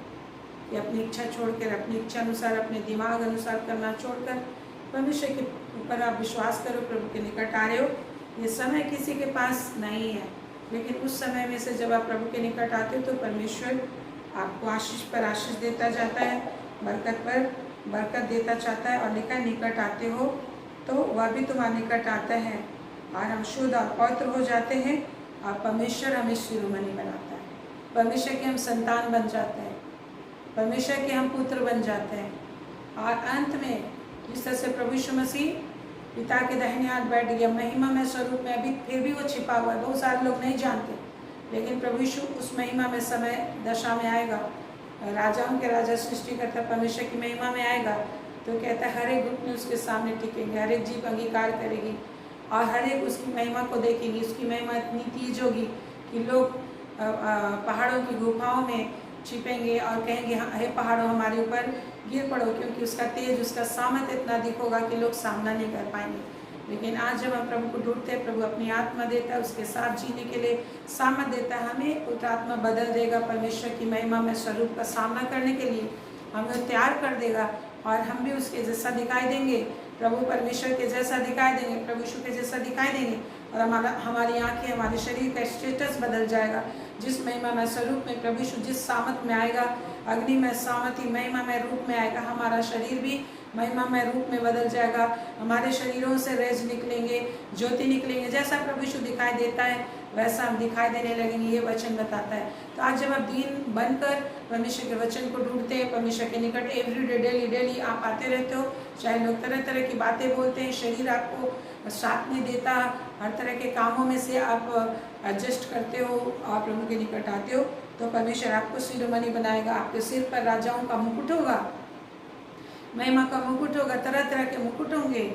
[SPEAKER 1] कि अपनी इच्छा छोड़कर, अपनी इच्छा अनुसार, अपने दिमाग अनुसार करना छोड़कर परमेश्वर के ऊपर आप विश्वास करो, प्रभु के निकट आ रहे हो। ये समय किसी के पास नहीं है, लेकिन उस समय में से जब आप प्रभु के निकट आते हो तो परमेश्वर आपको आशीष पर आशीष देता जाता है, बरकत पर बरकत देता चाहता है। और लिखा निकट आते हो तो वह भी तुम्हारे निकट आता है, और हम शुद्ध और पवित्र हो जाते हैं, और परमेश्वर हमें शिरोमणि बनाता है। परमेश्वर के हम संतान बन जाते हैं, परमेश्वर के हम पुत्र बन जाते हैं। और अंत में जिस तरह से प्रभु यीशु मसीह पिता के दाहिने हाथ बैठ गया महिमा में स्वरूप में, अभी फिर भी वो छिपा हुआ है, बहुत सारे लोग नहीं जानते, लेकिन प्रभु यीशु उस महिमा में समय दशा में आएगा, राजाओं के राजा सृष्टिकर्ता परमेश्वर की महिमा में आएगा, तो कहता है हर एक घुटने उसके सामने टिकेंगे, हर एक जीभ अंगीकार करेगी और हर एक उसकी महिमा को देखेगी। उसकी महिमा इतनी तेज होगी कि लोग पहाड़ों की गुफाओं में छिपेंगे और कहेंगे हे पहाड़ों हमारे ऊपर गिर पड़ो, क्योंकि उसका तेज, उसका सामर्थ इतना अधिक होगा कि लोग सामना नहीं कर पाएंगे। लेकिन आज जब हम प्रभु को ढूंढते हैं, प्रभु अपनी आत्मा देता है, उसके साथ जीने के लिए सामर्थ देता है, हमें उस आत्मा बदल देगा, परमेश्वर की महिमा में स्वरूप का सामना करने के लिए हमें तैयार कर देगा, और हम भी उसके जैसा दिखाई देंगे, प्रभु परमेश्वर के जैसा दिखाई देंगे, प्रभु यीशु के जैसा दिखाई देंगे, और हमारी आँखें, हमारे शरीर का स्टेटस बदल जाएगा। जिस महिमा में स्वरूप में प्रभु यीशु जिस सामर्थ में आएगा, अग्नि में सामर्थी महिमा में रूप में आएगा, हमारा शरीर भी महिमा में रूप में बदल जाएगा। हमारे शरीरों से रेज निकलेंगे, ज्योति निकलेंगे, जैसा प्रभु यीशु दिखाई देता है वैसा हम दिखाई देने लगेंगे, ये वचन बताता है। तो आज जब आप दीन बनकर परमेश्वर के वचन को ढूंढते हैं, परमेश्वर के निकट एवरीडे डेली आप आते रहते हो, चाहे लोग तरह तरह की बातें बोलते हैं, शरीर आपको साथ नहीं देता, हर तरह के कामों में से आप एडजस्ट करते हो और प्रभु के निकट आते हो, तो परमेश्वर आपको शिरोमणि बनाएगा। आपके सिर पर राजाओं का मुकुट होगा, महिमा का मुकुट होगा, तरह तरह के मुकुट होंगे,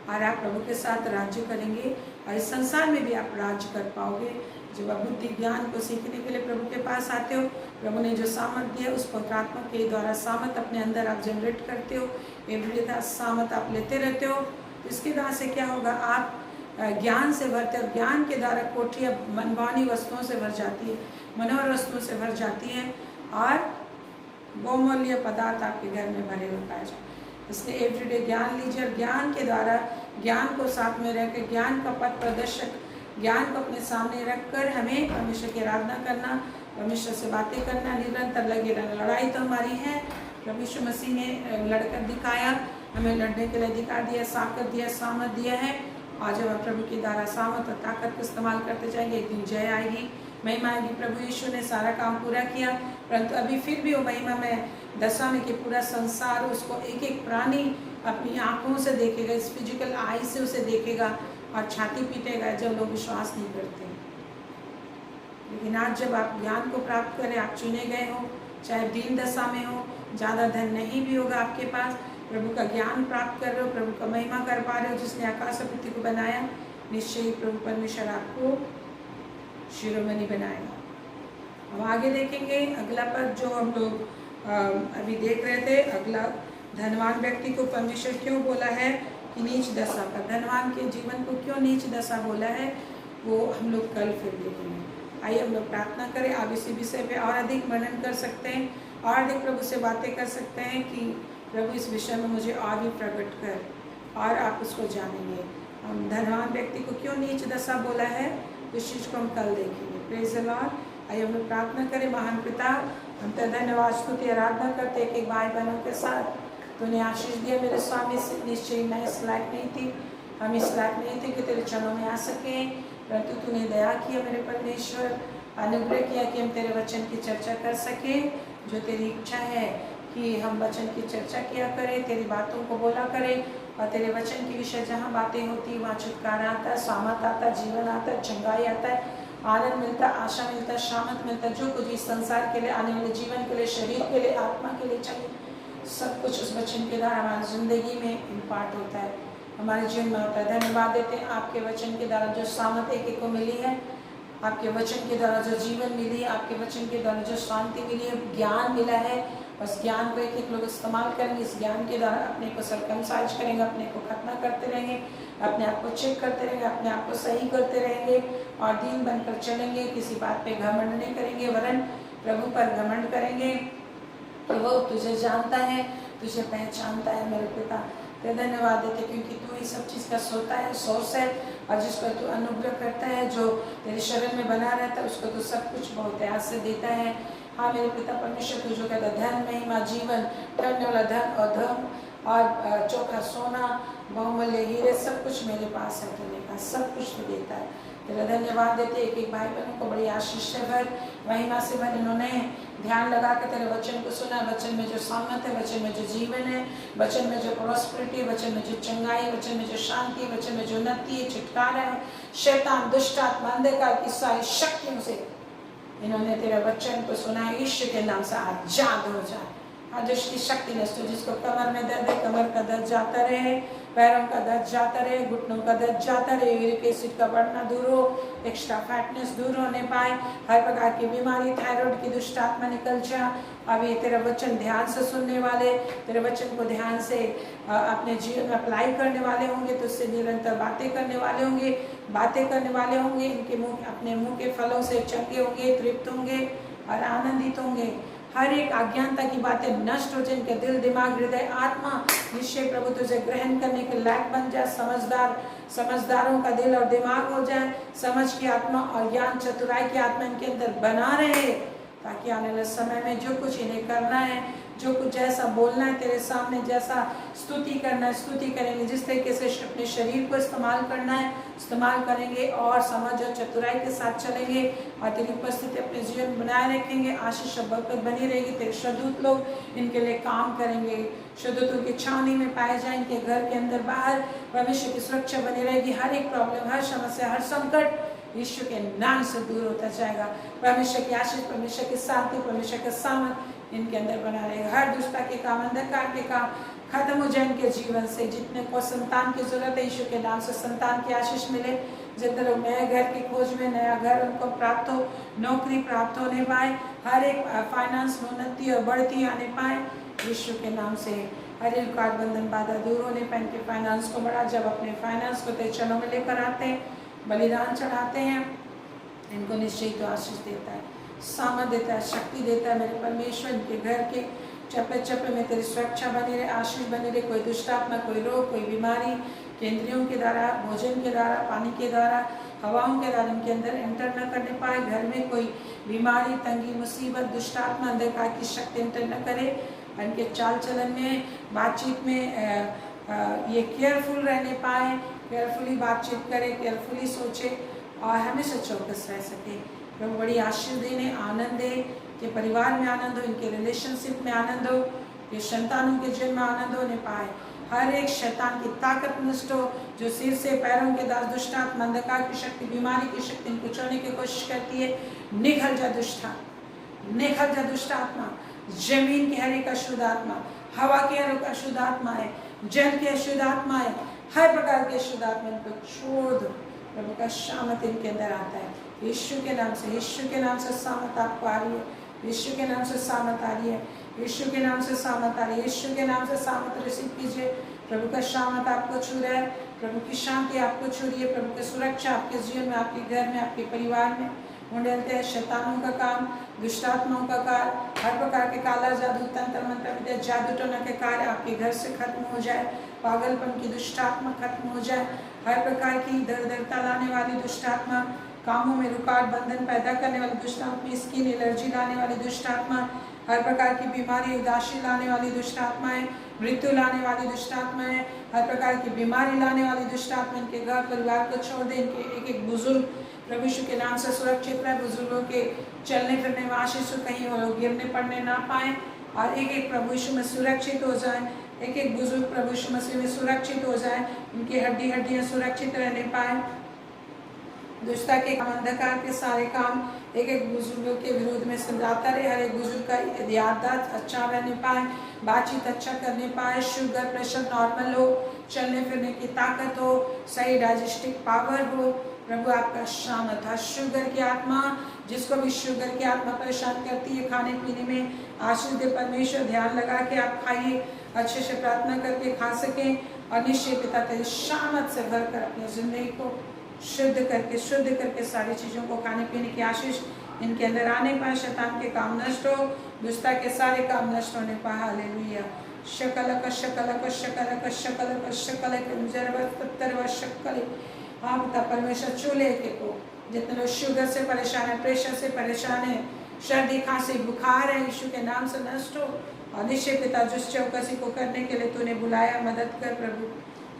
[SPEAKER 1] और आप प्रभु के साथ राज्य करेंगे, और इस संसार में भी आप राज्य कर पाओगे। जब आप बुद्धि ज्ञान को सीखने के लिए प्रभु के पास आते हो, प्रभु ने जो सामर्थ दिया उस पवित्र आत्मा के द्वारा सामर्थ अपने अंदर आप जनरेट करते हो, एवरीडे सामर्थ आप लेते रहते हो। तो इसके द्वारा से क्या होगा? आप ज्ञान से भरते हो, ज्ञान के द्वारा कोठियाँ मनभानी वस्तुओं से भर जाती है, मनोहर वस्तुओं से भर जाती है, और बहुमूल्य पदार्थ आपके घर में भरे हुए पाए जाए। इसलिए एवरीडे ज्ञान लीजिए, और ज्ञान के द्वारा ज्ञान को साथ में रखकर, ज्ञान का पथ प्रदर्शक ज्ञान को अपने सामने रखकर हमें परमेश्वर की आराधना करना, परमेश्वर से बातें करना, निरंतर लगे रहना। लड़ाई तो हमारी है, प्रभु यीशु मसीह ने लड़कर दिखाया, हमें लड़ने के लिए अधिकार दिया, ताकत दिया, सामर्थ दिया है, आज जब हम प्रभु के द्वारा सामर्थ और ताकत को इस्तेमाल करते जाएंगे, एक दिन जय आएगी, महिमा आएगी। प्रभु यीशु ने सारा काम पूरा किया, परंतु अभी फिर भी वो महिमा में दशा में कि पूरा संसार उसको एक एक प्राणी अपनी आंखों से देखेगा, इस फिजिकल आई से उसे देखेगा और छाती पीटेगा जब लोग विश्वास नहीं करते। लेकिन आज जब आप ज्ञान को प्राप्त करें, आप चुने गए हो, चाहे दीन दशा में हो, ज़्यादा धन नहीं भी होगा आपके पास, प्रभु का ज्ञान प्राप्त कर रहे हो, प्रभु का महिमा कर पा रहे हो, जिसने आकाश और पृथ्वी को बनाया, निश्चय ही प्रभु परमेश्वर आपको शिरोमणि बनाएगा। हम आगे देखेंगे अगला पद जो हम लोग अभी देख रहे थे। अगला, धनवान व्यक्ति को परमेश्वर क्यों बोला है कि नीच दशा पर, धनवान के जीवन को क्यों नीच दशा बोला है, वो हम लोग कल फिर देखेंगे। आइए हम लोग प्रार्थना करें। आप इसी विषय पे और अधिक वर्णन कर सकते हैं और अधिक प्रभु से बातें कर सकते हैं कि प्रभु इस विषय में मुझे और भी प्रकट कर, और आप उसको जानेंगे। हम धनवान व्यक्ति को क्यों नीच दशा बोला है, इस चीज़ को हम कल देखेंगे। Praise the Lord. आइए हम लोग प्रार्थना करें। महान पिता, हम तो धन्यवाद स्तुति आराधना करते एक एक भाई बहनों के साथ तूने आशीष दिया मेरे स्वामी से। निश्चय मैं इस लायक नहीं थी, हम इस लायक नहीं थे कि तेरे चरणों में आ सकें, परंतु तूने दया किया मेरे परमेश्वर, अनुग्रह किया कि हम तेरे वचन की चर्चा कर सकें। जो तेरी इच्छा है कि हम वचन की चर्चा किया करें, तेरी बातों को बोला करें, और तेरे वचन के विषय जहाँ बातें होती वहाँ छुटकारा आता है, सामर्थ आता है, जीवन आता है, चंगाई आता है, आनंद मिलता है, आशा मिलता है, शामत मिलता है। जो कुछ इस संसार के लिए, आने वाले जीवन के लिए, शरीर के लिए, आत्मा के लिए चाहिए, सब कुछ उस वचन के द्वारा हमारी ज़िंदगी में इम्पार्ट होता है, हमारे जीवन में होता है। धन्यवाद देते हैं आपके वचन के द्वारा जो सामर्थ एक एक को मिली है, आपके वचन के द्वारा जो जीवन मिली है, आपके वचन के द्वारा जो शांति मिली है, ज्ञान मिला है, बस ज्ञान को एक एक लोग इस्तेमाल करेंगे। इस ज्ञान के द्वारा अपने को सरकमसाइज करेंगे, अपने को खतना करते रहेंगे, अपने आप को चेक करते रहेंगे, अपने आप को सही करते रहेंगे और दीन बनकर चलेंगे। किसी बात पे घमंड नहीं करेंगे, वरन प्रभु पर घमंड करेंगे कि वो तुझे जानता है, तुझे पहचानता है मेरे पिता। तेरे धन्यवाद देते क्योंकि तू ही सब चीज़ का सोता है, सोर्स है, और जिस पर तू अनुग्रह करता है, जो तेरे शरण में बना रहता है, उसको तू सब कुछ बहुत प्यार से देता है। हाँ मेरे पिता परमेश्वर, तू जो कहता धन, महिमा, जीवन, ठहरने वाला धन और धर्म और चोखा सोना, बहुमूल्य हीरे, सब कुछ मेरे पास है, तूने कहा सब कुछ तू देता है। तेरा धन्यवाद देते एक एक भाई बहनों को बड़ी आशीष से भर, महिमा से भर। इन्होंने ध्यान लगा के तेरे वचन को सुना, वचन में जो सामर्थ है, वचन में जो जीवन है, वचन में जो प्रॉस्पेरिटी है, वचन में जो चंगाई, वचन में जो शांति, वचन में जो उन्नति है, छुटकारा है, शैतान, दुष्ट आत्मा, अंधकार की सारी शक्तियों से इन्होंने तेरे वचन को सुना है। यीशु के नाम से आजाद हो जाए, आज दुष्ट की शक्ति नष्ट हो। जिसको कमर में दर्द है, कमर का दर्द जाता रहे, पैरों का दर्द जाता रहे, घुटनों का दर्द जाता रहे, यूरिक एसिड का बढ़ना दूर हो, एक्स्ट्रा फैटनेस दूर होने पाए, हर प्रकार की बीमारी, थायराइड की दुष्ट आत्मा निकल जा। अब ये तेरा वचन ध्यान से सुनने वाले, तेरे वचन को ध्यान से अपने जीवन में अप्लाई करने वाले होंगे, तो उससे निरंतर बातें करने वाले होंगे, बातें करने वाले होंगे। इनके मुंह, अपने मुंह के फलों से चंगे होंगे, तृप्त होंगे और आनंदित होंगे। हर एक अज्ञानता की बातें नष्ट हो जाए, इनके दिल, दिमाग, हृदय, आत्मा निश्चय प्रभु तुझे ग्रहण करने के लायक बन जाए। समझदारों का दिल और दिमाग हो जाए, समझ की आत्मा और ज्ञान, चतुराई की आत्मा इनके अंदर बना रहे, ताकि आने वाले समय में जो कुछ इन्हें करना है, जो कुछ जैसा बोलना है तेरे सामने, जैसा स्तुति करना है स्तुति करेंगे, जिस तरीके से अपने शरीर को इस्तेमाल करना है इस्तेमाल करेंगे, और समझ और चतुराई के साथ चलेंगे, और तेरी उपस्थिति अपने जीवन बनाए रखेंगे। आशीष और बरकत बनी रहेगी। तेरे शहदूत लोग इनके लिए काम करेंगे, शहदूतों की छावनी में पाए जाए, इनके घर के अंदर बाहर भविष्य की सुरक्षा बनी रहेगी। हर एक प्रॉब्लम, हर समस्या, हर संकट यीशु के नाम से दूर होता जाएगा। परमेश्वर की आशीष, परमेश्वर की शांति, परमेश्वर का सामर्थ इनके अंदर बना रहेगा। हर दुष्टता के काम, अंधकार के काम खत्म हो जाए इनके जीवन से। जितने को संतान की जरूरत है, यीशु के नाम से संतान की आशीष मिले। जितने लोग नए घर की खोज में, नया घर उनको प्राप्त हो, नौकरी प्राप्त होने पाए, हर एक फाइनेंस में उन्नति और बढ़ती आने पाए यीशु के नाम से। हर एक कार्ड बंधन बाधा दूर होने पाए, इनके फाइनेंस को बढ़ा। जब अपने फाइनेंस को तेरे चरणों में लेकर आते हैं, बलिदान चढ़ाते हैं, इनको निश्चय तो आशीष देता है, सामर्थ देता है, शक्ति देता है। मेरे परमेश्वर इनके घर के चप्पे चप्पे में तेरी सुरक्षा बनी रहे, आशीष बनी रहे। कोई दुष्ट आत्मा, कोई रोग, कोई बीमारी केंद्रियों के द्वारा, भोजन के द्वारा, पानी के द्वारा, हवाओं के द्वारा इनके अंदर एंटर न करने पाए। घर में कोई बीमारी, तंगी, मुसीबत, दुष्ट आत्मा, अंधकार की शक्ति एंटर न करे। इनके चाल चलन में, बातचीत में ये केयरफुल रहने पाए। केयरफुली बातचीत करे, केयरफुली सोचे और हमेशा चौकस रह सके। प्रभु बड़ी आशीष देने, आनंद दे कि परिवार में आनंद हो, इनके रिलेशनशिप में आनंद हो, कि संतानों के जीवन में आनंद होने पाए। हर एक शैतान की ताकत नष्ट हो, जो सिर से पैरों के दास दुष्ट आत्मा, अंधकार की शक्ति, बीमारी की शक्ति इनको चढ़ने की कोशिश करती है, निकल जा दुष्ट आत्मा, निकल जा दुष्ट आत्मा। जमीन की हर एक अशुद्ध आत्मा, हवा की हर एक अशुद्ध आत्मा है, जल की अशुद्ध आत्मा है, हर प्रकार के अशुद्ध आत्मा इनको छोड़ दो। प्रभु का शामत इनके अंदर आता है, यीशु के नाम से, यीशु के नाम से सामत आपको आ रही है, यीशु के नाम से सामत आ रही है, यीशु के नाम से सामत आ रही है, यीशु के नाम से सामत रिसीव कीजिए। प्रभु का शामत आपको छू रहा है, प्रभु की शांति आपको छू रही है, प्रभु की सुरक्षा आपके जीवन में, आपके घर में, आपके परिवार में मुंडलते हैं। शैतानों का काम, दुष्टात्माओं का कार्य, हर प्रकार के काला जादू, तंत्र मंत्र विद्या, जादू टोना के कार्य आपके घर से खत्म हो जाए। पागलपन की दुष्टात्मा खत्म हो जाए। हर प्रकार की दरिद्रता लाने वाली दुष्टात्मा, कामों में रुकावट बंधन पैदा करने वाली दुष्टात्मा, स्किन एलर्जी लाने वाली दुष्टात्मा, हर प्रकार की बीमारी उदासी लाने वाली दुष्टात्माएं, मृत्यु लाने वाली दुष्टात्माएं, हर प्रकार की बीमारी लाने वाली दुष्टात्मा इनके घर परिवार को छोड़ दे। इनके एक एक बुजुर्ग प्रभु यीशु के नाम से सुरक्षित रहे। बुजुर्गों के चलने फिरने में आशीष हो, कहीं वो लोग गिरने पड़ने ना पाए और एक एक प्रभु यीशु में सुरक्षित हो जाए। एक एक बुजुर्ग प्रभु यीशु मसीह में सुरक्षित हो जाए, उनकी हड्डियां सुरक्षित रहने पाए। दुष्टता के काम, अंधकार के सारे काम एक एक बुजुर्गों के विरोध में समझाता रहे। हर एक बुजुर्ग का याददाश्त अच्छा रहने पाए, बातचीत अच्छा करने पाए, शुगर प्रेशर नॉर्मल हो, चलने फिरने की ताकत हो, सही डाइजेस्टिव पावर हो। प्रभु आपका शामत है। शुगर की आत्मा, जिसको भी शुगर की आत्मा परेशान करती है, खाने पीने में आशीष दे परमेश्वर। ध्यान लगा के आप खाइए, अच्छे से प्रार्थना करके खा सकें और निश्चय पिता तेरी शामत से भरकर अपनी जिंदगी को शुद्ध करके सारी चीज़ों को खाने पीने की आशीष इनके अंदर आने पाए। शैतान के काम नष्ट हो, दुष्टता के सारे काम नष्ट होने पाए। हालेलुया। शकल का शकल का शकल का शकल का शकल के शकल। हाँ पिता परमेश्वर, चूल्हे के को जितने लोग शुगर से परेशान है, प्रेशर से परेशान है, सर्दी खांसी बुखार है, यीशु के नाम से नष्ट हो। और निश्चय पिता जिस चौकसी को करने के लिए तूने बुलाया, मदद कर प्रभु,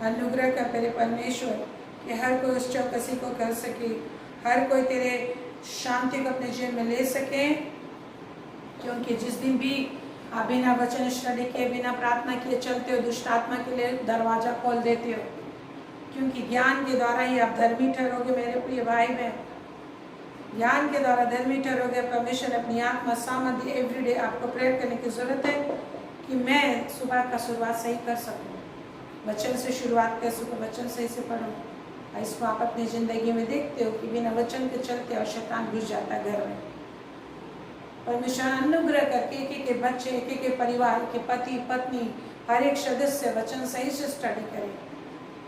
[SPEAKER 1] अनुग्रह कर तेरे परमेश्वर कि हर कोई उस चौकसी को कर सके, हर कोई तेरे शांति को अपने जीवन में ले सके। क्योंकि जिस दिन भी आप बिना वचन स्टडी के, बिना प्रार्थना किए चलते हो, दुष्ट आत्मा के लिए दरवाजा खोल देते हो। क्योंकि ज्ञान के द्वारा ही आप धर्मी ठहरोगे मेरे प्रिय भाई बहन, ज्ञान के द्वारा धर्मी ठहरोगे। परमेश्वर अपनी आत्मा सामर्थ्य एवरीडे आपको प्रेयर करने की जरूरत है कि मैं सुबह का शुरुआत सही कर सकूं, वचन से शुरुआत कर सकूं, वचन सही से पढ़ूं। इसको आप अपनी जिंदगी में देखते हो कि बिना वचन के चलते और शैतान घुस जाता है घर में। परमेश्वर अनुग्रह करके एक एक बच्चे, एक एक परिवार के पति पत्नी, हर एक सदस्य वचन सही से स्टडी करे।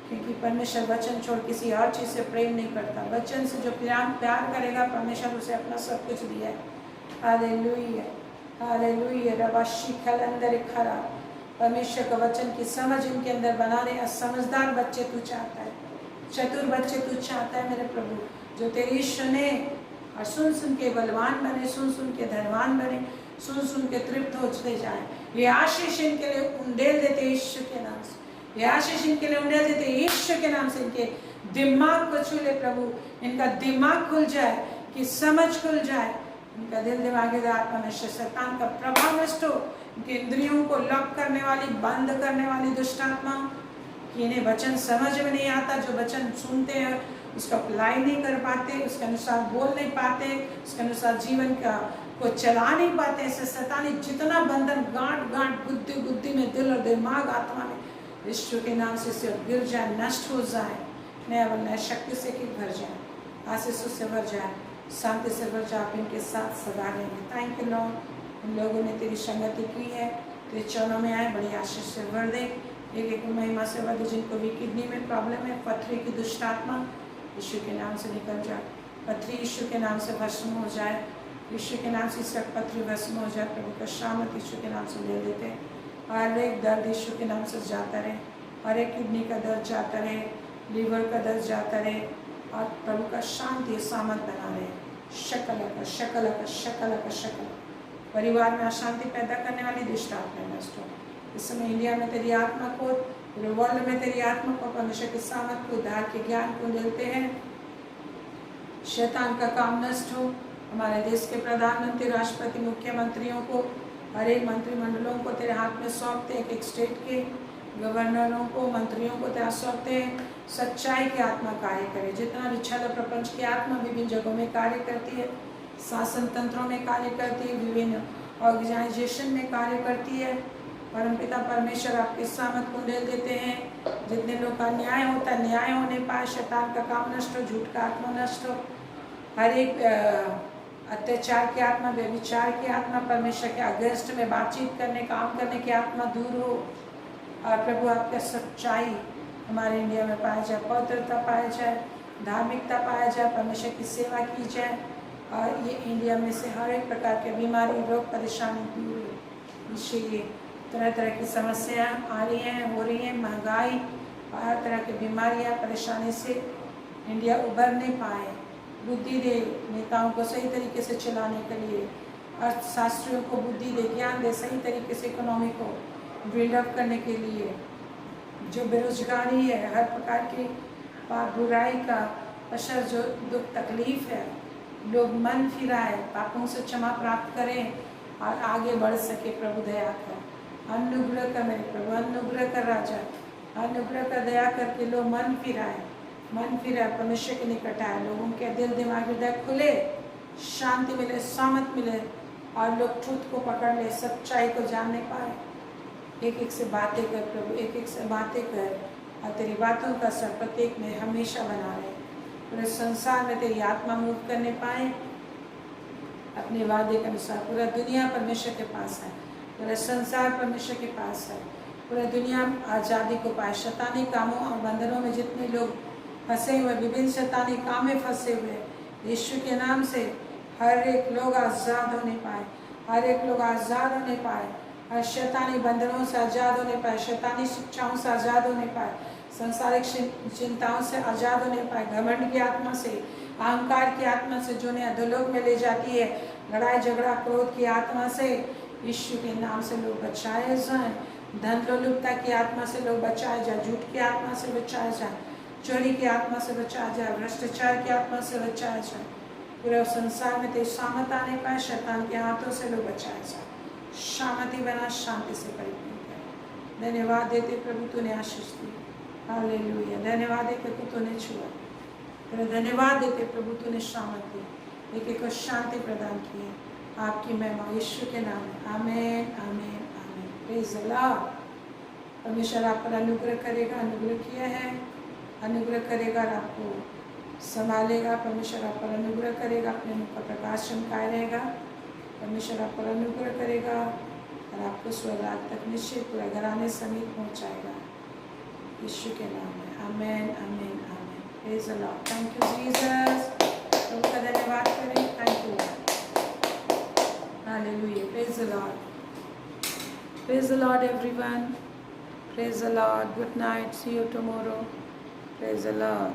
[SPEAKER 1] क्योंकि परमेश्वर वचन छोड़ किसी और चीज़ से प्रेम नहीं करता। वचन से जो प्यार करेगा, परमेश्वर उसे अपना सब कुछ दिया है। Hallelujah, hallelujah. रवाशी खलंदर खरा, परमेश्वर का वचन की समझ इनके अंदर बनाने। समझदार बच्चे तू चाहता है, चतुर बच्चे तू चाहता है मेरे प्रभु, जो तेरी सुने और सुन सुन के बलवान बने, सुन सुन के धनवान बने, सुन सुन के तृप्त होते जाए। ये आशीष इनके लिए उंडेल देते यीशु के नाम से, ये आशीष इनके लिए उंडेल देते यीशु के नाम से। इनके दिमाग को छू ले प्रभु, इनका दिमाग खुल जाए, कि समझ खुल जाए, इनका दिल दिमागी आत्मा में शैतान का प्रभाव नष्ट हो। इनके इंद्रियों को लॉक करने वाली, बंद करने वाली दुष्ट आत्मा, कि इन्हें वचन समझ में नहीं आता, जो वचन सुनते हैं उसका अप्लाई नहीं कर पाते, उसके अनुसार बोल नहीं पाते, उसके अनुसार जीवन का को चला नहीं पाते। ऐसे शैतानी जितना बंधन गांठ बुद्धि में, दिल और दिमाग आत्मा में, यीशु के नाम से गिर जाए, नष्ट हो जाए, नया नया शक्ति से कि भर जाए, आशीषों से भर जाए, शांति से भर जाए। आप इनके साथ सदा रहेंगे। थैंक यू लॉर्ड, इन लोगों ने तेरी संगति की है, तेरे चरणों में आए, बड़ी आशीष से भर दे। एक एक महिमा से भर दे। जिनको भी किडनी में प्रॉब्लम है, पथरी की दुष्ट आत्मा यीशु के नाम से निकल जाए, पथरी यीशु के नाम से भस्म हो जाए, यीशु के नाम से इसका पथरी भस्म हो जाए। प्रभु का शामत यीशु के नाम से ले लेते हैं। हर एक दर्द यीशु के नाम से जाता रहे, हर एक किडनी का दर्द जाता रहे, लीवर का दर्द जाता रहे, और प्रभु का शांति सामत बना रहे। शकल परिवार में अशांति पैदा करने वाली दुष्ट आत्मा नष्ट हो। इस समय इंडिया में तेरी आत्मा को पूरे वर्ल्ड में तेरी आत्मा को, परमेश्वर की सामर्थ को, उद्धार के ज्ञान को मिलते हैं। शैतान का काम नष्ट हो। हमारे देश के प्रधानमंत्री, राष्ट्रपति, मुख्यमंत्रियों को, हर एक मंत्रिमंडलों को तेरे हाथ में सौंपते हैं। एक स्टेट के गवर्नरों को, मंत्रियों को तेरा सौंपते हैं। सच्चाई की आत्मा कार्य करे। जितना भी छल प्रपंच की आत्मा विभिन्न जगहों में कार्य करती है, शासन तंत्रों में कार्य करती है, विभिन्न ऑर्गेनाइजेशन में कार्य करती है, परमपिता परमेश्वर आपके सामर्थ को ले देते हैं। जितने लोग का न्याय होता है, न्याय होने पाए, शैतान का काम नष्ट हो, झूठ का आत्मा नष्ट हो, हर एक अत्याचार की आत्मा, व्यभिचार की आत्मा, परमेश्वर के अगेंस्ट में बातचीत करने, काम करने की आत्मा दूर हो। और प्रभु आपका सच्चाई हमारे इंडिया में पाया जाए, पवित्रता पाया जाए, धार्मिकता पाया जाए, परमेश्वर की सेवा की जाए, और ये इंडिया में से हर एक प्रकार के बीमारी, रोग, परेशानी दूर हो। इसलिए तरह तरह की समस्याएं आ रही हैं, हो रही हैं, महंगाई, हर तरह की बीमारियां, परेशानी से इंडिया उबर नहीं पाए। बुद्धि दे नेताओं को सही तरीके से चलाने के लिए, अर्थशास्त्रियों को बुद्धि दे, ज्ञान दे, सही तरीके से इकोनॉमी को बिल्डअप करने के लिए। जो बेरोजगारी है, हर प्रकार की पाप बुराई का असर, जो दुख तकलीफ है, लोग मन फिराए, पापों से क्षमा प्राप्त करें और आगे बढ़ सके। प्रभु दया कर, अनुग्रह कर मेरे प्रभु, अनुग्रह कर राजा, अनुग्रह कर, दया करके लोग मन फिराए, परमेश्वर के निकट आए, लोगों के दिल दिमाग हृदय खुले, शांति मिले, सामर्थ मिले, और लोग ट्रुथ को पकड़ ले, सच्चाई को जानने पाए। एक एक से बातें कर प्रभु, एक एक से बातें कर, और तेरी बातों का असर प्रत्येक में हमेशा बना रहे। पूरे संसार में तेरी आत्मा मूव करने पाए अपने वादे के अनुसार। पूरा दुनिया परमेश्वर के पास है, पूरा संसार परमेश्वर के पास है। पूरा दुनिया आज़ादी को पाए। शैतानी कामों और बंधनों में जितने लोग फंसे हुए, विभिन्न शैतानी काम में फंसे हुए, यीशु के नाम से हर एक लोग आज़ाद होने पाए, हर एक लोग आज़ाद होने पाए, हर शैतानी बंधनों से आज़ाद होने पाए, शैतानी शिक्षाओं से आज़ाद होने पाए, संसारिक चिंताओं से आज़ाद होने पाए, घमंड की आत्मा से, अहंकार की आत्मा से जो ने अधोलोक में ले जाती है, लड़ाई झगड़ा क्रोध की आत्मा से यीशु के नाम से लोग बचाए जाएं। धन लोलुपता की आत्मा से लोग बचाए जाए, झूठ की आत्मा से बचाए जाए, चोरी की आत्मा से बचाया जाए, भ्रष्टाचार की आत्मा से बचाया जाए। पूरे संसार में तेरी सामत आने पाए, शैतान के हाथों से लोग बचाए जाए। शांति बना, शांति से परिपूर्ण कर। धन्यवाद देते प्रभु, तूने आशीष दी। हालेलुया। धन्यवाद देते प्रभु, तूने छुआ। तेरा धन्यवाद देते प्रभु, तूने शांत दी, एक एक को शांति प्रदान की है। आपकी महिमा यीशु के नाम में। आमीन, आमीन, आमीन। Praise the Lord. परमेश्वर आप पर अनुग्रह करेगा, अनुग्रह किया है, अनुग्रह करेगा और आपको संभालेगा। परमेश्वर आप पर अनुग्रह करेगा, अपने मुख का प्रकाश चमकाए रहेगा। परमेश्वर आप पर अनुग्रह करेगा और आपको स्वर्ग तक निश्चित पूरा घराने समीप पहुंचाएगा। यीशु के नाम में। आमीन, आमीन, आमीन। Praise the Lord. Thank you Jesus. प्रभु का धन्यवाद करें। Thank you. Hallelujah. Praise the Lord. Praise the Lord everyone. Praise the Lord. Good night. See you tomorrow. Praise the Lord.